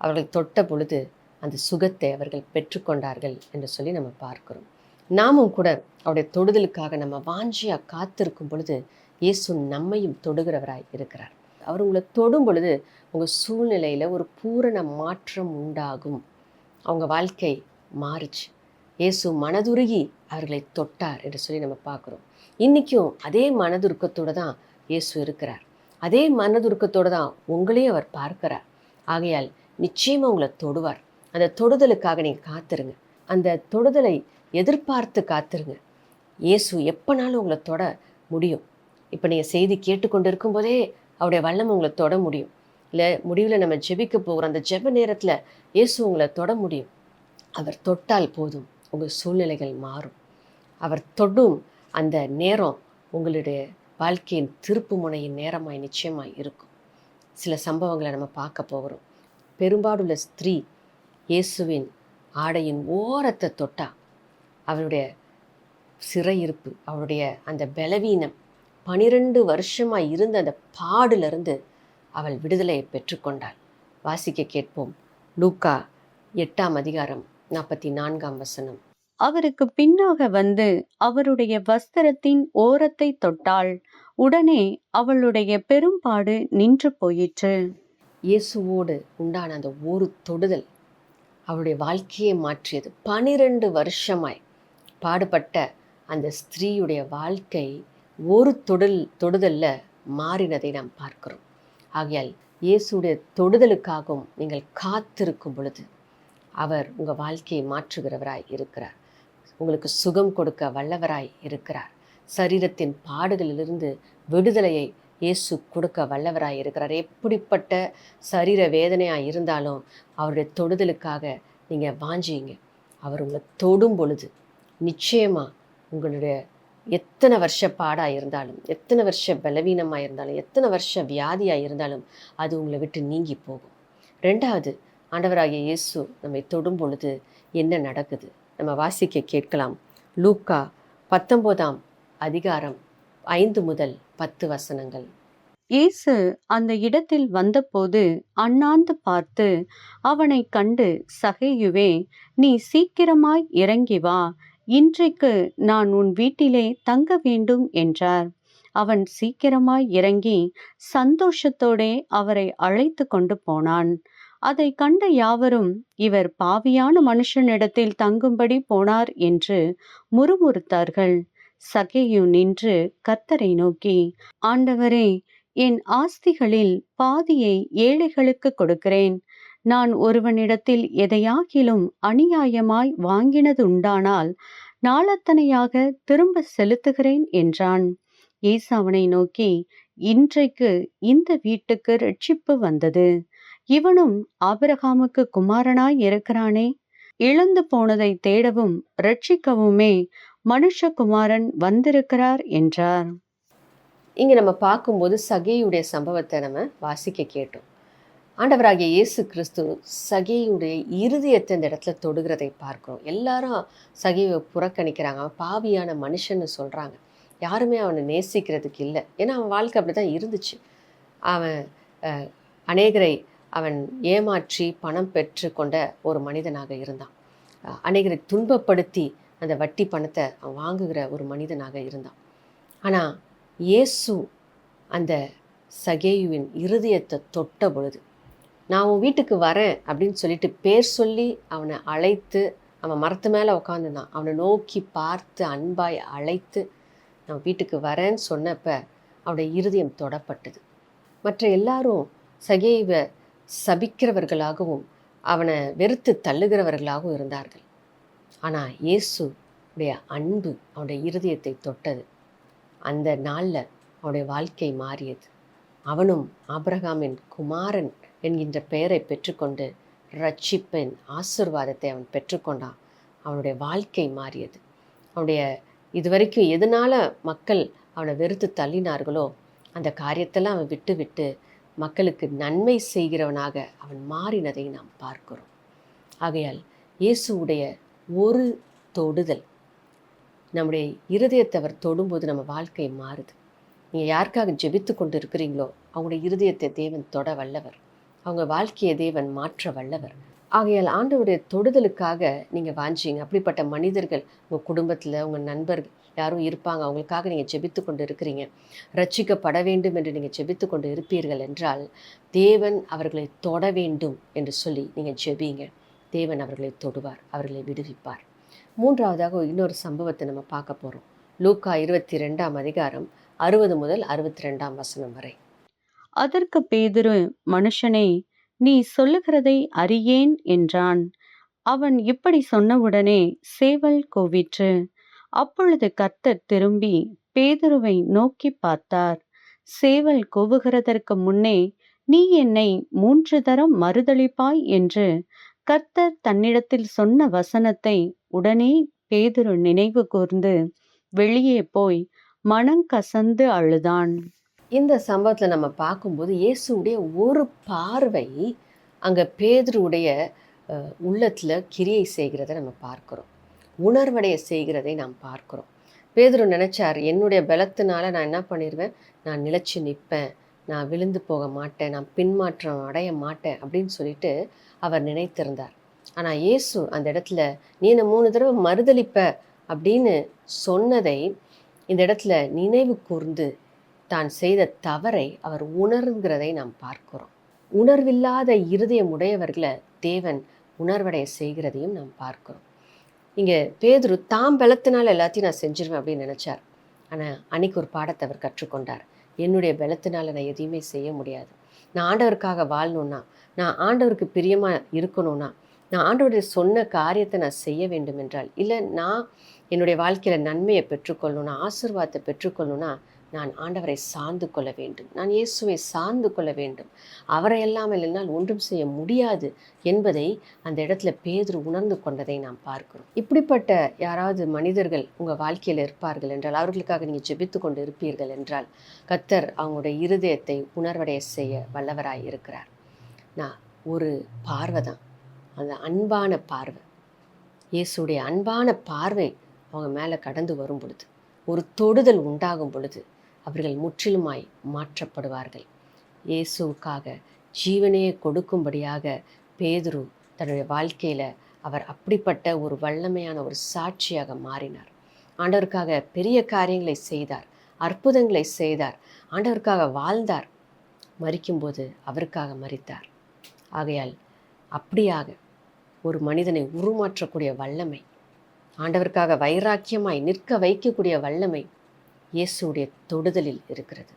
Speaker 2: அவர்கள் தொட்ட பொழுது அந்த சுகத்தை அவர்கள் பெற்றுக்கொண்டார்கள் என்று சொல்லி நம்ம பார்க்கிறோம். நாமும் கூட அவருடைய தொடுதலுக்காக நம்ம வாஞ்சியாக காத்திருக்கும் பொழுது இயேசு நம்மையும் தொடுகிறவராய் இருக்கிறார். அவர் உங்களை தொடும் பொழுது உங்கள் சூழ்நிலையில் ஒரு பூரண மாற்றம் உண்டாகும். அவங்க வாழ்க்கை மாறுச்சு. இயேசு மனதுருகி அவர்களை தொட்டார் என்று சொல்லி நம்ம பார்க்குறோம். இன்றைக்கும் அதே மனதுருக்கத்தோடு தான் இயேசு இருக்கிறார். அதே மனதுருக்கத்தோடு தான் உங்களையும் அவர் பார்க்கிறார். ஆகையால் நிச்சயமாக உங்களை தொடுவார். அந்த தொடுதலுக்காக நீங்கள் காத்துருங்க. அந்த தொடுதலை எதிர்பார்த்து காத்துருங்க. இயேசு எப்போனாலும் உங்களை தொட முடியும். இப்போ நீங்கள் செய்தி கேட்டுக்கொண்டு இருக்கும்போதே அவருடைய வல்லமை உங்களை தொட முடியும். இல்லை முடிவில் நம்ம ஜெபிக்க போகிற அந்த ஜெப நேரத்தில் இயேசு உங்களை தொட முடியும். அவர் தொட்டால் போதும், உங்கள் சூழ்நிலைகள் மாறும். அவர் தொடும் அந்த நேரம் உங்களுடைய வாழ்க்கையின் திருப்பு முனையின் நேரமாய் நிச்சயமாய் இருக்கும். சில சம்பவங்களை நம்ம பார்க்க போகிறோம். பெரும்பாடுள்ள ஸ்திரீ இயேசுவின் ஆடையின் ஓரத்தை தொட்டா அவருடைய சிறையிருப்பு, அவருடைய அந்த பலவீனம், 12 வருஷமாக இருந்த அந்த பாடிலிருந்து அவள் விடுதலையை பெற்றுக்கொண்டாள். வாசிக்க கேட்போம். லூக்கா 8:44.
Speaker 3: அவருக்கு பின்னாக வந்து அவருடைய வஸ்திரத்தின் ஓரத்தை தொட்டாள். உடனே அவளுடைய பெரும்பாடு நின்று போயிற்று.
Speaker 2: இயேசுவோடு உண்டான அந்த ஒரு தொடுதல் அவருடைய வாழ்க்கையை மாற்றியது. 12 வருஷமாய் பாடுபட்ட அந்த ஸ்திரீயுடைய வாழ்க்கை ஒரு தொடுதலில் மாறினதை நாம் பார்க்கிறோம். ஆகையால் இயேசுடைய தொடுதலுக்காகவும் நீங்கள் காத்திருக்கும் பொழுது அவர் உங்கள் வாழ்க்கையை மாற்றுகிறவராய் இருக்கிறார். உங்களுக்கு சுகம் கொடுக்க வல்லவராய் இருக்கிறார். சரீரத்தின் பாடுகளிலிருந்து விடுதலையை இயேசு கொடுக்க வல்லவராய் இருக்கிறார். எப்படிப்பட்ட சரீர வேதனையாக இருந்தாலும் அவருடைய தொடுதலுக்காக நீங்கள் வாஞ்சிங்க. அவர் உங்களை தொடும் பொழுது நிச்சயமாக உங்களுடைய எத்தனை வருஷ பாடாக இருந்தாலும், எத்தனை வருஷ பலவீனமாக இருந்தாலும், எத்தனை வருஷ வியாதியாக இருந்தாலும் அது உங்களை விட்டு நீங்கி போகும். ரெண்டாவது, ஆண்டவராகிய இயேசு நம்மை தொடும் பொழுது என்ன நடக்குது நம்ம வாசிக்க கேட்கலாம். லூக்கா 19 அதிகாரம் 5 முதல் 10 வசனங்கள்.
Speaker 3: இயேசு அந்த இடத்தில் வந்தபோது அண்ணாந்து பார்த்து அவனைக் கண்டு, சகேயுவே, நீ சீக்கிரமாய் இறங்கி வா, இன்றைக்கு நான் உன் வீட்டிலே தங்க வேண்டும் என்றார். அவன் சீக்கிரமாய் இறங்கி சந்தோஷத்தோடே அவரை அழைத்து கொண்டு போனான். அதை கண்ட யாவரும், இவர் பாவியான மனுஷனிடத்தில் தங்கும்படி போனார் என்று முறுமுறுத்தார்கள். சகேயு நின்று கர்த்தரை நோக்கி, ஆண்டவரே, என் ஆஸ்திகளில் பாதியை ஏழைகளுக்கு கொடுக்கிறேன். நான் ஒருவனிடத்தில் எதையாகிலும் அநியாயமாய் வாங்கினது உண்டானால் நாளத்தனையாக திரும்ப செலுத்துகிறேன் என்றான். இயேசு அவனை நோக்கி, இன்றைக்கு இந்த வீட்டுக்கு இரட்சிப்பு வந்தது. இவனும் ஆபிரகாமுக்கு குமாரனாய் இருக்கிறானே. இழந்து போனதை தேடவும் இரட்சிக்கவுமே மனுஷகுமாரன் வந்திருக்கிறார் என்றார்.
Speaker 2: இங்கே நம்ம பார்க்கும்போது சகேயுடைய சம்பவத்தை நம்ம வாசிக்க கேட்டோம். ஆண்டவராகிய இயேசு கிறிஸ்து சகேயுடைய இருதயத்தை இந்த இடத்துல தொடுகிறதை பார்க்குறோம். எல்லாரும் சகேயை புறக்கணிக்கிறாங்க, அவன் பாவியான மனுஷன்னு சொல்கிறாங்க. யாருமே அவனை நேசிக்கிறதுக்கு இல்லை. ஏன்னா அவன் வாழ்க்கை அப்படி தான் இருந்துச்சு. அவன் அநேகரை அவன் ஏமாற்றி பணம் பெற்று கொண்ட ஒரு மனிதனாக இருந்தான். அநேகரை துன்பப்படுத்தி அந்த வட்டி பணத்தை அவன் வாங்குகிற ஒரு மனிதனாக இருந்தான். ஆனால் இயேசு அந்த சகேயுவின் இருதயத்தை தொட்ட பொழுது, நான் உன் வீட்டுக்கு வரேன் அப்படின்னு சொல்லிட்டு பேர் சொல்லி அவனை அழைத்து, அவன் மரத்து மேலே உட்காந்துருந்தான், அவனை நோக்கி பார்த்து அன்பாய் அழைத்து நான் வீட்டுக்கு வரேன்னு சொன்னப்ப அவனுடைய இருதயம் தொடப்பட்டது. மற்ற எல்லாரும் சகேயுவை சபிக்கிறவர்களாகவும் அவனை வெறுத்து தள்ளுகிறவர்களாகவும் இருந்தார்கள். ஆனால் இயேசு உடைய அன்பு அவனுடைய இருதயத்தை தொட்டது. அந்த நாளில் அவனுடைய வாழ்க்கை மாறியது. அவனும் ஆபிரகாமின் குமாரன் என்கின்ற பெயரை பெற்றுக்கொண்டு ரட்சிப்பின் ஆசீர்வாதத்தை அவன் பெற்றுக்கொண்டான். அவனுடைய வாழ்க்கை மாறியது. அவனுடைய இதுவரைக்கும் எதனால மக்கள் அவனை வெறுத்து தள்ளினார்களோ அந்த காரியத்தெல்லாம் அவன் விட்டு விட்டு மக்களுக்கு நன்மை செய்கிறவனாக அவன் மாறினதை நாம் பார்க்கிறோம். ஆகையால் இயேசுவுடைய ஒரு தொடுதல் நம்முடைய இருதயத்தை அவர் தொடும்போது நம்ம வாழ்க்கை மாறுது. நீங்கள் யாருக்காக ஜெபித்து கொண்டு இருக்கிறீங்களோ அவங்களுடைய இருதயத்தை தேவன் தொட வல்லவர், அவங்க வாழ்க்கையை தேவன் மாற்ற வல்லவர். ஆகையால் ஆண்டவருடைய தொடுதலுக்காக நீங்கள் வாஞ்சிங்க. அப்படிப்பட்ட மனிதர்கள் உங்கள் குடும்பத்தில், உங்கள் நண்பர்கள் யாரும் இருப்பாங்க, அவங்களுக்காக நீங்கள் ஜெபித்து கொண்டு இருக்கிறீங்க. ரட்சிக்கப்பட வேண்டும் என்று நீங்கள் ஜெபித்து கொண்டு இருப்பீர்கள் என்றால் தேவன் அவர்களை தொட வேண்டும் என்று சொல்லி நீங்கள் ஜெபிங்க. தேவன் அவர்களை தொடுவார், அவர்களை விடுவிப்பார். மூன்றாவதாக இன்னொரு சம்பவத்தை நம்ம பார்க்க போகிறோம். லூக்கா 22 அதிகாரம் 60 முதல் 62 வசனம் வரை.
Speaker 3: அதற்கு பேதுரு, மனுஷனே, நீ சொல்லுகிறதை அறியேன் என்றான். அவன் இப்படி சொன்னவுடனே சேவல் கூவிற்று. அப்பொழுது கர்த்தர் திரும்பி பேதுருவை நோக்கி பார்த்தார். சேவல் கூவுகிறதற்கு முன்னே நீ என்னை 3 தரம் மறுதலிப்பாய் என்று கர்த்தர் தன்னிடத்தில் சொன்ன வசனத்தை உடனே பேதுரு நினைவு கூர்ந்து வெளியே போய் மனங்கசந்து அழுதான்.
Speaker 2: இந்த சம்பவத்தில் நம்ம பார்க்கும்போது இயேசுடைய ஒரு பார்வை அங்கே பேதுருடைய உள்ளத்தில் கிரியை செய்கிறதை நம்ம பார்க்குறோம், உணர்வடைய செய்கிறதை நாம் பார்க்குறோம். பேதுரு நினச்சார், என்னுடைய பலத்தினால நான் என்ன பண்ணிடுவேன், நான் நிலைச்சி நிற்பேன், நான் விழுந்து போக மாட்டேன், நான் பின்மாற்றம் அடைய மாட்டேன் அப்படின்னு சொல்லிட்டு அவர் நினைத்திருந்தார். ஆனால் இயேசு அந்த இடத்துல நீ என்னை 3 தடவை மறுதலிப்ப அப்படின்னு சொன்னதை இந்த இடத்துல நினைவு கூர்ந்து தான் செய்த தவறை அவர் உணர்கிறதை நாம் பார்க்கிறோம். உணர்வில்லாத இருதயம் உடையவர்களை தேவன் உணர்வடைய செய்கிறதையும் நாம் பார்க்கிறோம். இங்கே பேதுரு தாம் பலத்தினால் எல்லாத்தையும் நான் செஞ்சிருவேன் அப்படின்னு நினச்சார். ஆனால் அன்னைக்கு ஒரு பாடத்தை அவர் கற்றுக்கொண்டார். என்னுடைய பலத்தினால் நான் எதையுமே செய்ய முடியாது. நான் ஆண்டவருக்காக வாழணுன்னா, நான் ஆண்டவருக்கு பிரியமாக இருக்கணும்னா, நான் ஆண்டவருடைய சொன்ன காரியத்தை நான் செய்ய வேண்டும் என்றால், இல்லை நான் என்னுடைய வாழ்க்கையில் நன்மையை பெற்றுக்கொள்ளணும்னா, ஆசீர்வாதத்தை பெற்றுக்கொள்ளணும்னா நான் ஆண்டவரை சார்ந்து கொள்ள வேண்டும், நான் இயேசுவை சார்ந்து கொள்ள வேண்டும், அவரை இல்லாமல் என்னால் ஒன்றும் செய்ய முடியாது என்பதை அந்த இடத்துல பேதுரு உணர்ந்து கொண்டதை நாம் பார்க்கிறோம். இப்படிப்பட்ட யாராவது மனிதர்கள் உங்கள் வாழ்க்கையில் இருப்பார்கள் என்றால், அவர்களுக்காக நீங்கள் ஜெபித்து கொண்டு இருப்பீர்கள் என்றால், கர்த்தர் அவங்களுடைய இருதயத்தை உணர்வடைய செய்ய வல்லவராய் இருக்கிறார். நான் ஒரு பார்வை தான், அந்த அன்பான பார்வை, இயேசுடைய அன்பான பார்வை அவங்க மேலே கடந்து வரும் பொழுது, ஒரு தொடுதல் உண்டாகும் பொழுது அவர்கள் முற்றிலுமாய் மாற்றப்படுவார்கள். இயேசுவுக்காக ஜீவனையை கொடுக்கும்படியாக பேதுரு தன்னுடைய வாழ்க்கையில் அவர் அப்படிப்பட்ட ஒரு வல்லமையான ஒரு சாட்சியாக மாறினார். ஆண்டவருக்காக பெரிய காரியங்களை செய்தார், அற்புதங்களை செய்தார், ஆண்டவருக்காக வாழ்ந்தார், மரிக்கும்போது அவருக்காக மரித்தார். ஆகையால் அப்படியாக ஒரு மனிதனை உருமாற்றக்கூடிய வல்லமை, ஆண்டவருக்காக வைராக்கியமாய் நிற்க வைக்கக்கூடிய வல்லமை இயேசுடைய தொடுதலில் இருக்கிறது.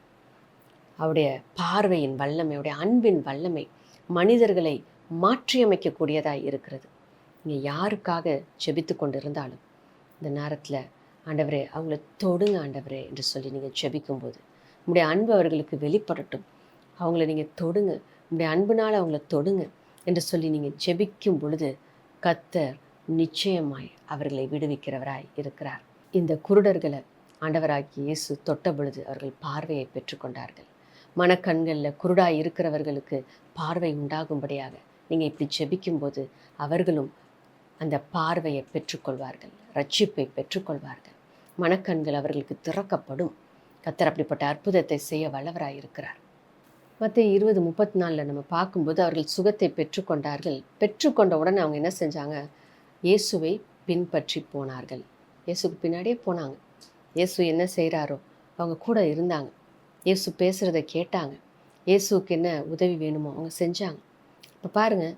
Speaker 2: அவருடைய பார்வையின் வல்லமை, அவருடைய அன்பின் வல்லமை மனிதர்களை மாற்றியமைக்கக்கூடியதாய் இருக்கிறது. நீங்கள் யாருக்காக ஜெபித்து கொண்டு இருந்தாலும் இந்த நேரத்தில், ஆண்டவரே அவங்கள தொடுங்க ஆண்டவரே என்று சொல்லி நீங்கள் ஜெபிக்கும்போது உங்களுடைய அன்பு அவர்களுக்கு வெளிப்படட்டும், அவங்கள நீங்கள் தொடுங்க, உங்களுடைய அன்புனால் அவங்கள தொடுங்க என்று சொல்லி நீங்கள் ஜெபிக்கும் பொழுது கர்த்தர் நிச்சயமாய் அவர்களை விடுவிக்கிறவராய் இருக்கிறார். இந்த குருடர்களை ஆண்டவராகிய இயேசு தொட்ட பொழுது அவர்கள் பார்வையை பெற்றுக்கொண்டார்கள். மனக்கண்களில் குருடாய் இருக்கிறவர்களுக்கு பார்வை உண்டாகும்படியாக நீங்கள் இப்படி ஜெபிக்கும்போது அவர்களும் அந்த பார்வையை பெற்றுக்கொள்வார்கள், ரட்சிப்பை பெற்றுக்கொள்வார்கள். மனக்கண்கள் அவர்களுக்கு திறக்கப்படும். கர்த்தர் அப்படிப்பட்ட அற்புதத்தை செய்ய வல்லவராய் இருக்கிறார். மத்தேயு 20:34 நம்ம பார்க்கும்போது அவர்கள் சுகத்தை பெற்றுக்கொண்டார்கள். பெற்றுக்கொண்ட உடனே அவங்க என்ன செஞ்சாங்க? இயேசுவை பின்பற்றி போனார்கள். இயேசுக்கு பின்னாடியே போனாங்க. இயேசு என்ன செய்கிறாரோ அவங்க கூட இருந்தாங்க. இயேசு பேசுகிறத கேட்டாங்க. இயேசுக்கு என்ன உதவி வேணுமோ அவங்க செஞ்சாங்க. இப்போ பாருங்கள்,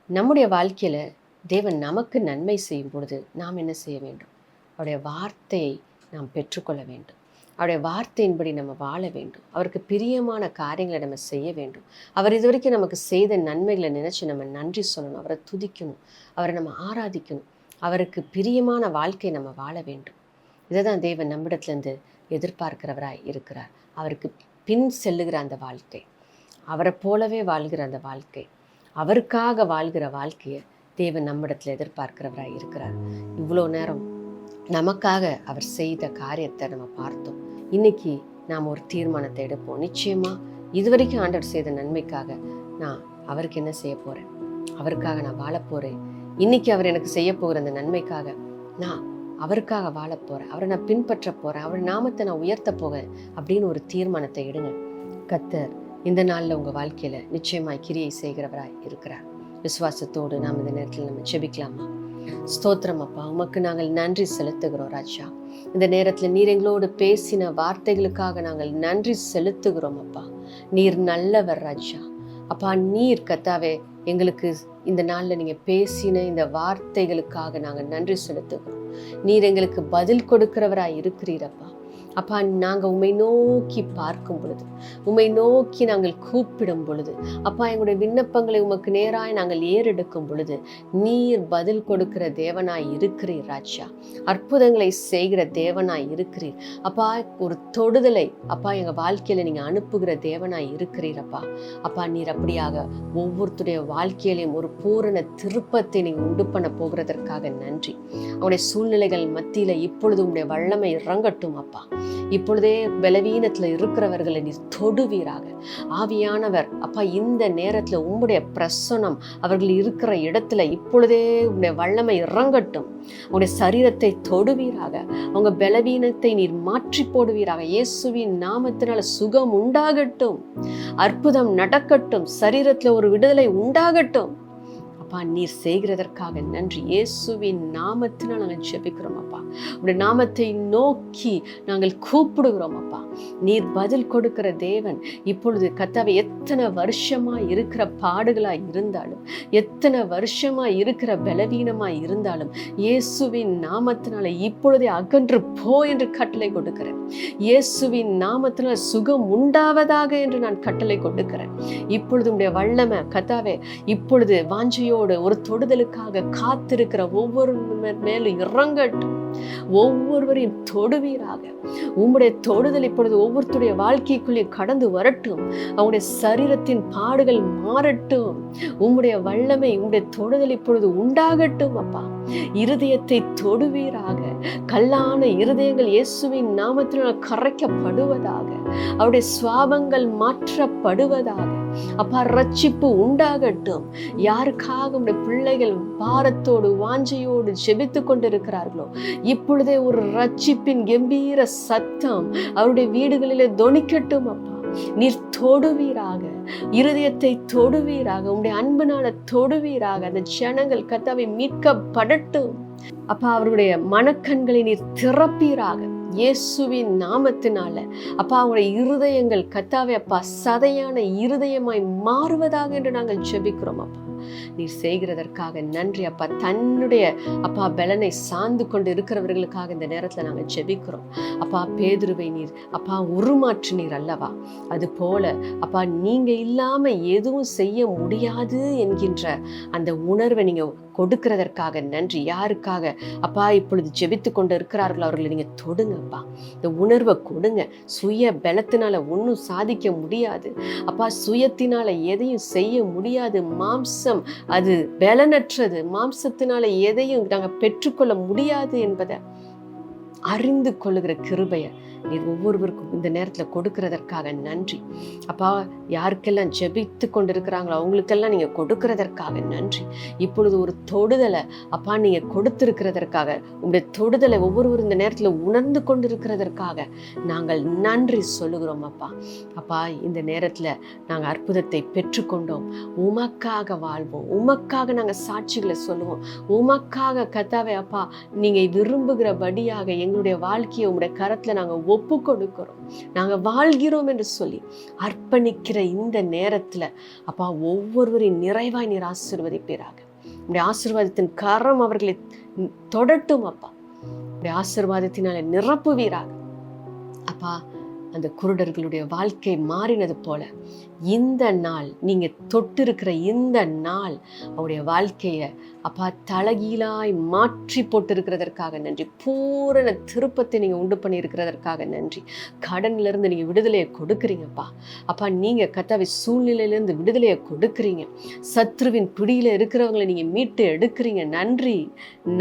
Speaker 2: நம்முடைய வாழ்க்கையில் தேவன் நமக்கு நன்மை செய்யும் பொழுது நாம் என்ன செய்ய வேண்டும்? அவருடைய வார்த்தையை நாம் பெற்றுக்கொள்ள வேண்டும். அவருடைய வார்த்தையின்படி நம்ம வாழ வேண்டும். அவருக்கு பிரியமான காரியங்களை நம்ம செய்ய வேண்டும். அவர் இது வரைக்கும் நமக்கு செய்த நன்மைகளை நினச்சி நம்ம நன்றி சொல்லணும், அவரை துதிக்கணும், அவரை நம்ம ஆராதிக்கணும். அவருக்கு பிரியமான வாழ்க்கை நம்ம வாழ வேண்டும். இதை தான் தேவன் நம்மிடத்துலேருந்து எதிர்பார்க்கிறவராய் இருக்கிறார். அவருக்கு பின் செல்லுகிற அந்த வாழ்க்கை, அவரை போலவே வாழ்கிற அந்த வாழ்க்கை, அவருக்காக வாழ்கிற வாழ்க்கையை தேவன் நம்மிடத்தில் எதிர்பார்க்கிறவராய் இருக்கிறார். இவ்வளோ நேரம் நமக்காக அவர் செய்த காரியத்தை நம்ம பார்த்தோம். இன்னைக்கு நாம் ஒரு தீர்மானத்தை எடுப்போம். நிச்சயமாக இதுவரைக்கும் ஆண்டவர் செய்த நன்மைக்காக நான் அவருக்கு என்ன செய்ய போகிறேன்? அவருக்காக நான் வாழ போகிறேன். இன்னைக்கு அவர் எனக்கு செய்ய போகிற அந்த நன்மைக்காக நான் அவருக்காக வாழ போகிறேன், அவரை நான் பின்பற்ற போகிறேன், அவர் நாமத்தை நான் உயர்த்த போகிறேன் அப்படின்னு ஒரு தீர்மானத்தை எடுங்க. கர்த்தர் இந்த நாளில் உங்கள் வாழ்க்கையில் நிச்சயமாய் கிரியை செய்கிறவராய் இருக்கிறார். விசுவாசத்தோடு நாம் இந்த நேரத்தில் நம்ம ஜெபிக்கலாமா? ஸ்தோத்திரம் அப்பா, உமக்கு நாங்கள் நன்றி செலுத்துகிறோம் ராஜா. இந்த நேரத்தில் நீர் எங்களோடு பேசின வார்த்தைகளுக்காக நாங்கள் நன்றி செலுத்துகிறோம் அப்பா. நீர் நல்லவர் ராஜா. அப்பா, நீர் கர்த்தாவே எங்களுக்கு இந்த நாளில் நீங்கள் பேசின இந்த வார்த்தைகளுக்காக நாங்கள் நன்றி செலுத்துகிறோம். நீர் எங்களுக்கு பதில் கொடுக்கிறவராய் இருக்கிறீரப்பா. அப்பா, நாங்கள் உம்மை நோக்கி பார்க்கும் பொழுது, உம்மை நோக்கி நாங்கள் கூப்பிடும் பொழுது, அப்பா, எங்களுடைய விண்ணப்பங்களை உமக்கு நேராய் நாங்கள் ஏறெடுக்கும் பொழுது நீர் பதில் கொடுக்கிற தேவனாய் இருக்கிறீர் ராஜா. அற்புதங்களை செய்கிற தேவனாய் இருக்கிறீர் அப்பா. ஒரு தொடுதலை அப்பா எங்கள் வாழ்க்கையில் நீங்கள் அனுப்புகிற தேவனாய் இருக்கிறீர் அப்பா. அப்பா, நீர் அப்படியாக ஒவ்வொருத்தருடைய வாழ்க்கையிலையும் ஒரு பூரண திருப்பத்தை நீங்கள் உண்டு பண்ண போகிறதற்காக நன்றி. அவனுடைய சூழ்நிலைகள் மத்தியில் இப்பொழுது உங்களுடைய வல்லமை இறங்கட்டும் அப்பா. இப்பொழுதே பலவீனத்துல இருக்கிறவர்களை நீர் தொடுவீராக. ஆவியானவர் அப்பா, இந்த நேரத்துல உம்முடைய பிரசன்னம் அவர்கள் இருக்கிற இடத்துல இப்பொழுதே உம்முடைய வல்லமை இறங்கட்டும். உங்களுடைய சரீரத்தை தொடுவீராக. அவங்க பலவீனத்தை நீர் மாற்றி போடுவீராக. இயேசுவின் நாமத்தினால சுகம் உண்டாகட்டும், அற்புதம் நடக்கட்டும், சரீரத்துல ஒரு விடுதலை உண்டாகட்டும். அப்பா, நீர் செய்கிறதற்காக நன்றி. இயேசுவின் நாமத்தினால் நாங்கள் ஜெபிக்கிறோம் அப்பா. உடைய நாமத்தை நோக்கி நாங்கள் கூப்பிடுகிறோம் அப்பா. நீர் பதில் கொடுக்கிற தேவன். இப்பொழுது கர்த்தாவே, எத்தனை வருஷமா இருக்கிற பாடுகளா இருந்தாலும், எத்தனை வருஷமா இருக்கிற பலவீனமா இருந்தாலும், இயேசுவின் நாமத்தினால இப்பொழுதே அகன்று போ என்று கட்டளை கொடுக்கிறேன். இயேசுவின் நாமத்தினால சுகம் உண்டாவதாக என்று நான் கட்டளை கொடுக்கிறேன். இப்பொழுது உடைய வல்லமை கர்த்தாவே இப்பொழுது வாஞ்சையோ ஒரு தொடுதலுக்காக காத்திருக்கிற ஒவ்வொரு மேலும் இறங்கட்டும். ஒவ்வொருவரையும் தொடுவீராக. உம்முடைய தொடுதல் இப்பொழுது ஒவ்வொருத்தருடைய வாழ்க்கைக்குள்ளே கடந்து வரட்டும். அவங்களுடைய சரீரத்தின் பாடுகள் மாறட்டும். உம்முடைய வல்லமை, உம்முடைய தொடுதல் இப்பொழுது உண்டாகட்டும் அப்பா. இருதயத்தை தொடுவீராக. கல்லான இருதயங்கள் இயேசுவின் நாமத்தினால் கரைக்கப்படுவதாக. அவருடைய சுவாபங்கள் மாற்றப்படுவதாக. அப்பா, ரட்சிப்பு உண்டாகட்டும். யாருக்காக உடைய பிள்ளைகள் பாரத்தோடு வாஞ்சையோடு ஜெபித்து கொண்டிருக்கிறார்களோ, இப்பொழுதே ஒரு ரட்சிப்பின் கம்பீர சத்தம் அவருடைய வீடுகளிலே தொனிக்கட்டும் அப்பா. நீர் தொடுவீராக, இருதயத்தை தொடுவீராக, உங்களுடைய அன்பினால தொடுவீராக. அந்த ஜனங்கள் கர்த்தாவே மீட்கப்படட்டும் அப்பா. அவருடைய மனக்கண்களை நீர் திறப்பீராக இயேசுவின் நாமத்தினால. அப்பா, அவங்களுடைய இருதயங்கள் கர்த்தாவே அப்பா சதையான இருதயமாய் மாறுவதாக என்று நாங்கள் ஜெபிக்கிறோம் அப்பா. நீர் செய்கிறதற்காக நன்றி அப்பா. தன்னுடைய அப்பா பலனை சார்ந்து கொண்டு இருக்கிறவர்களுக்காக இந்த நேரத்தில் நாங்கள் ஜெபிக்கிறோம் அப்பா. பேதுருவை நீர் அப்பா உருமாற்றினீர் அல்லவா? அது போல அப்பா, நீங்க இல்லாம எதுவும் செய்ய முடியாது என்கின்ற அந்த உணர்வை நீங்க கொடுக்கிறதற்காக நன்றி. யாருக்காக அப்பா இப்பொழுது ஜெபித்து கொண்டு இருக்கிறார்களோ அவர்களை நீங்க தொடுங்கப்பா. இந்த உணர்வை கொடுங்க. சுய பலத்தினால ஒன்றும் சாதிக்க முடியாது அப்பா. சுயத்தினால எதையும் செய்ய முடியாது. மாம்சம் அது பலனற்றது. மாம்சத்தினால எதையும் நாங்கள் பெற்றுக்கொள்ள முடியாது என்பதை அறிந்து கொள்ளுகிற கிருபையை நீர் ஒவ்வொருவருக்கும் இந்த நேரத்தில் கொடுக்கிறதற்காக நன்றி அப்பா. யாருக்கெல்லாம் ஜெபித்து கொண்டிருக்கிறாங்களோ அவங்களுக்கெல்லாம் நீங்கள் கொடுக்கிறதற்காக நன்றி. இப்பொழுது ஒரு தொடுதலை அப்பா நீங்கள் கொடுத்திருக்கிறதற்காக, உங்களுடைய தொடுதலை ஒவ்வொருவரும் இந்த நேரத்தில் உணர்ந்து கொண்டிருக்கிறதற்காக நாங்கள் நன்றி சொல்லுகிறோம் அப்பா. அப்பா, இந்த நேரத்தில் நாங்கள் அற்புதத்தை பெற்றுக்கொண்டோம். உமக்காக வாழ்வோம். உமக்காக நாங்கள் சாட்சிகளை சொல்லுவோம். உமக்காக கர்த்தாவே அப்பா நீங்கள் விரும்புகிறபடியாக எங்களுடைய வாழ்க்கையை உங்களுடைய கரத்தில் நாங்கள் ஒப்பு கொடுக்கிறோம். நாங்க வாழ்கிறோம் என்று சொல்லி அர்ப்பணிக்கிற இந்த நேரத்துல அப்பா ஒவ்வொருவரையும் நிறைவாய் நீர் ஆசீர்வதிப்பீராக. உடைய ஆசீர்வாதத்தின் கரம் அவர்களை தொடட்டும் அப்பா. உடைய ஆசீர்வாதத்தினால நிரப்புவீராக அப்பா. அந்த குருடர்களுடைய வாழ்க்கை மாறினது போல இந்த நாள் நீங்க தொட்டிருக்கிற இந்த நாள் அவருடைய வாழ்க்கைய அப்பா தலகீழாய் மாற்றி போட்டிருக்கிறதற்காக நன்றி. பூரண திருப்பத்தை நீங்க உண்டு பண்ணி இருக்கிறதற்காக நன்றி. கடன்ல இருந்து நீங்க விடுதலையை கொடுக்குறீங்கப்பா. அப்பா, நீங்க கர்த்தாவே சூழ்நிலையிலிருந்து விடுதலையை கொடுக்குறீங்க. சத்ருவின் பிடியில இருக்கிறவங்களை நீங்க மீட்டு எடுக்கிறீங்க. நன்றி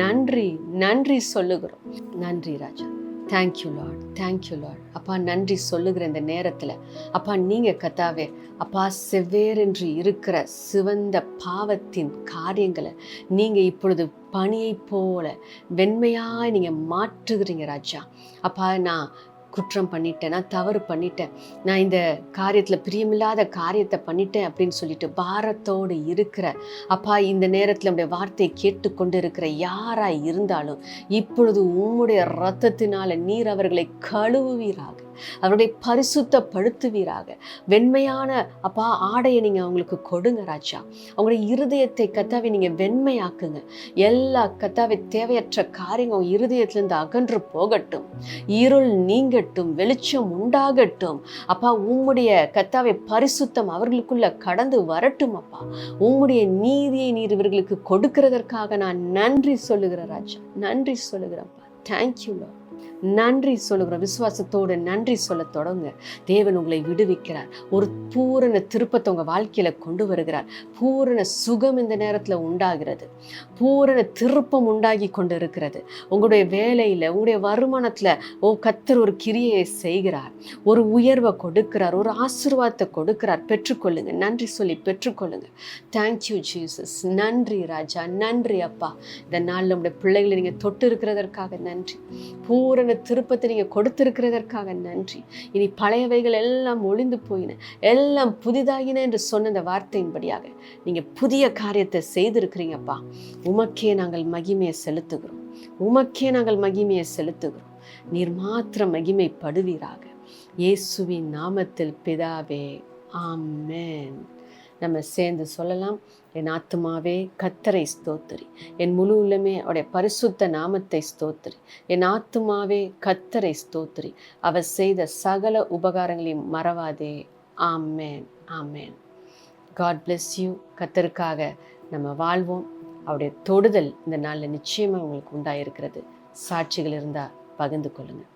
Speaker 2: நன்றி நன்றி சொல்லுகிறோம். நன்றி ராஜா. Thank you lord, thank you lord. அப்பா, நன்றி சொல்லுகிற இந்த நேரத்தில் அப்பா நீங்கள் கர்த்தாவே அப்பா செவ்வேறென்று இருக்கிற சிவந்த பாவத்தின் காரியங்களை நீங்கள் இப்பொழுது பனியை போல வெண்மையாய் நீங்கள் மாற்றுகிறீங்க ராஜா. அப்பா, நான் குற்றம் பண்ணிட்டேன், நான் தவறு பண்ணிட்டேன், நான் இந்த காரியத்தில் பிரியமில்லாத காரியத்தை பண்ணிட்டேன் அப்படின்னு சொல்லிட்டு பாரத்தோடு இருக்கிற அப்பா இந்த நேரத்தில் நம்முடைய வார்த்தையை கேட்டுக்கொண்டு இருக்கிற யாராய் இருந்தாலும் இப்பொழுது உம்முடைய இரத்தத்தினால நீர் அவர்களை கழுவுவீராக, அவருடைய பரிசுத்தப்படுத்துவீராக. வெண்மையான அப்பா ஆடையை நீங்கள் அவங்களுக்கு கொடுங்க ராஜா. அவங்களுடைய இருதயத்தை கர்த்தாவே நீங்கள் வெண்மையாக்குங்க. எல்லா கர்த்தாவே தேவையற்ற காரியங்கள் இருதயத்திலிருந்து அகன்று போகட்டும். இருள் நீங்கட்டும், வெளிச்சம் உண்டாகட்டும். அப்பா, உம்முடைய கர்த்தாவே பரிசுத்தம் அவர்களுக்குள்ள கடந்து வரட்டும். அப்பா, உம்முடைய நீதியை நீர் இவர்களுக்கு கொடுக்கிறதற்காக நான் நன்றி சொல்லுகிறேன் ராஜா. நன்றி சொல்லுகிறேன்ப்பா. Thank you Lord. நன்றி சொல்லுகிறோம். விசுவாசத்தோடு நன்றி சொல்ல தொடங்க. தேவன் உங்களை விடுவிக்கிறார். ஒரு பூரண திருப்பத்தை உங்கள் வாழ்க்கையில் கொண்டு வருகிறார். பூரண சுகம் இந்த நேரத்தில் உண்டாகிறது. பூரண திருப்பம் உண்டாகி கொண்டு இருக்கிறது. உங்களுடைய வேலையில், உங்களுடைய வருமானத்தில் கர்த்தர் ஒரு கிரியையை செய்கிறார். ஒரு உயர்வை கொடுக்கிறார். ஒரு ஆசீர்வாதத்தை கொடுக்கிறார். பெற்றுக்கொள்ளுங்க. நன்றி சொல்லி பெற்றுக்கொள்ளுங்க. Thank you Jesus. நன்றி ராஜா. நன்றி அப்பா. இந்த நாளில் நம்முடைய பிள்ளைகளை நீங்கள் தொட்டு இருக்கிறதற்காக நன்றி. பூரண திருப்பத்தை நீங்க கொடுத்திருக்கிறதற்காக நன்றி. இனி பழையவைகள் எல்லாம் ஒளிந்து போயின, எல்லாம் புதிதாகின என்று சொன்ன அந்த வார்த்தையின்படியாக நீங்க புதிய காரியத்தை செய்திருக்கிறீங்கப்பா. உமக்கே நாங்கள் மகிமையை செலுத்துகிறோம். உமக்கே நாங்கள் மகிமையை செலுத்துகிறோம். நீர் மாத்திரம் மகிமைப்படுவீராக. இயேசுவின் நாமத்தில் பிதாவே, ஆமென். நம்ம சேர்ந்து சொல்லலாம். என் ஆத்துமாவே கர்த்தரை ஸ்தோத்திரி, என் முழு உள்ளமே அவருடைய பரிசுத்த நாமத்தை ஸ்தோத்திரி. என் ஆத்துமாவே கர்த்தரை ஸ்தோத்திரி, அவர் செய்த சகல உபகாரங்களையும் மறவாதே. Amen, amen. God bless you. கர்த்தருக்காக நம்ம வாழ்வோம். அவருடைய தொடுதல் இந்த நாளில் நிச்சயமாக உங்களுக்கு உண்டாயிருக்கிறது. சாட்சிகள் இருந்தால் பகிர்ந்து கொள்ளுங்கள்.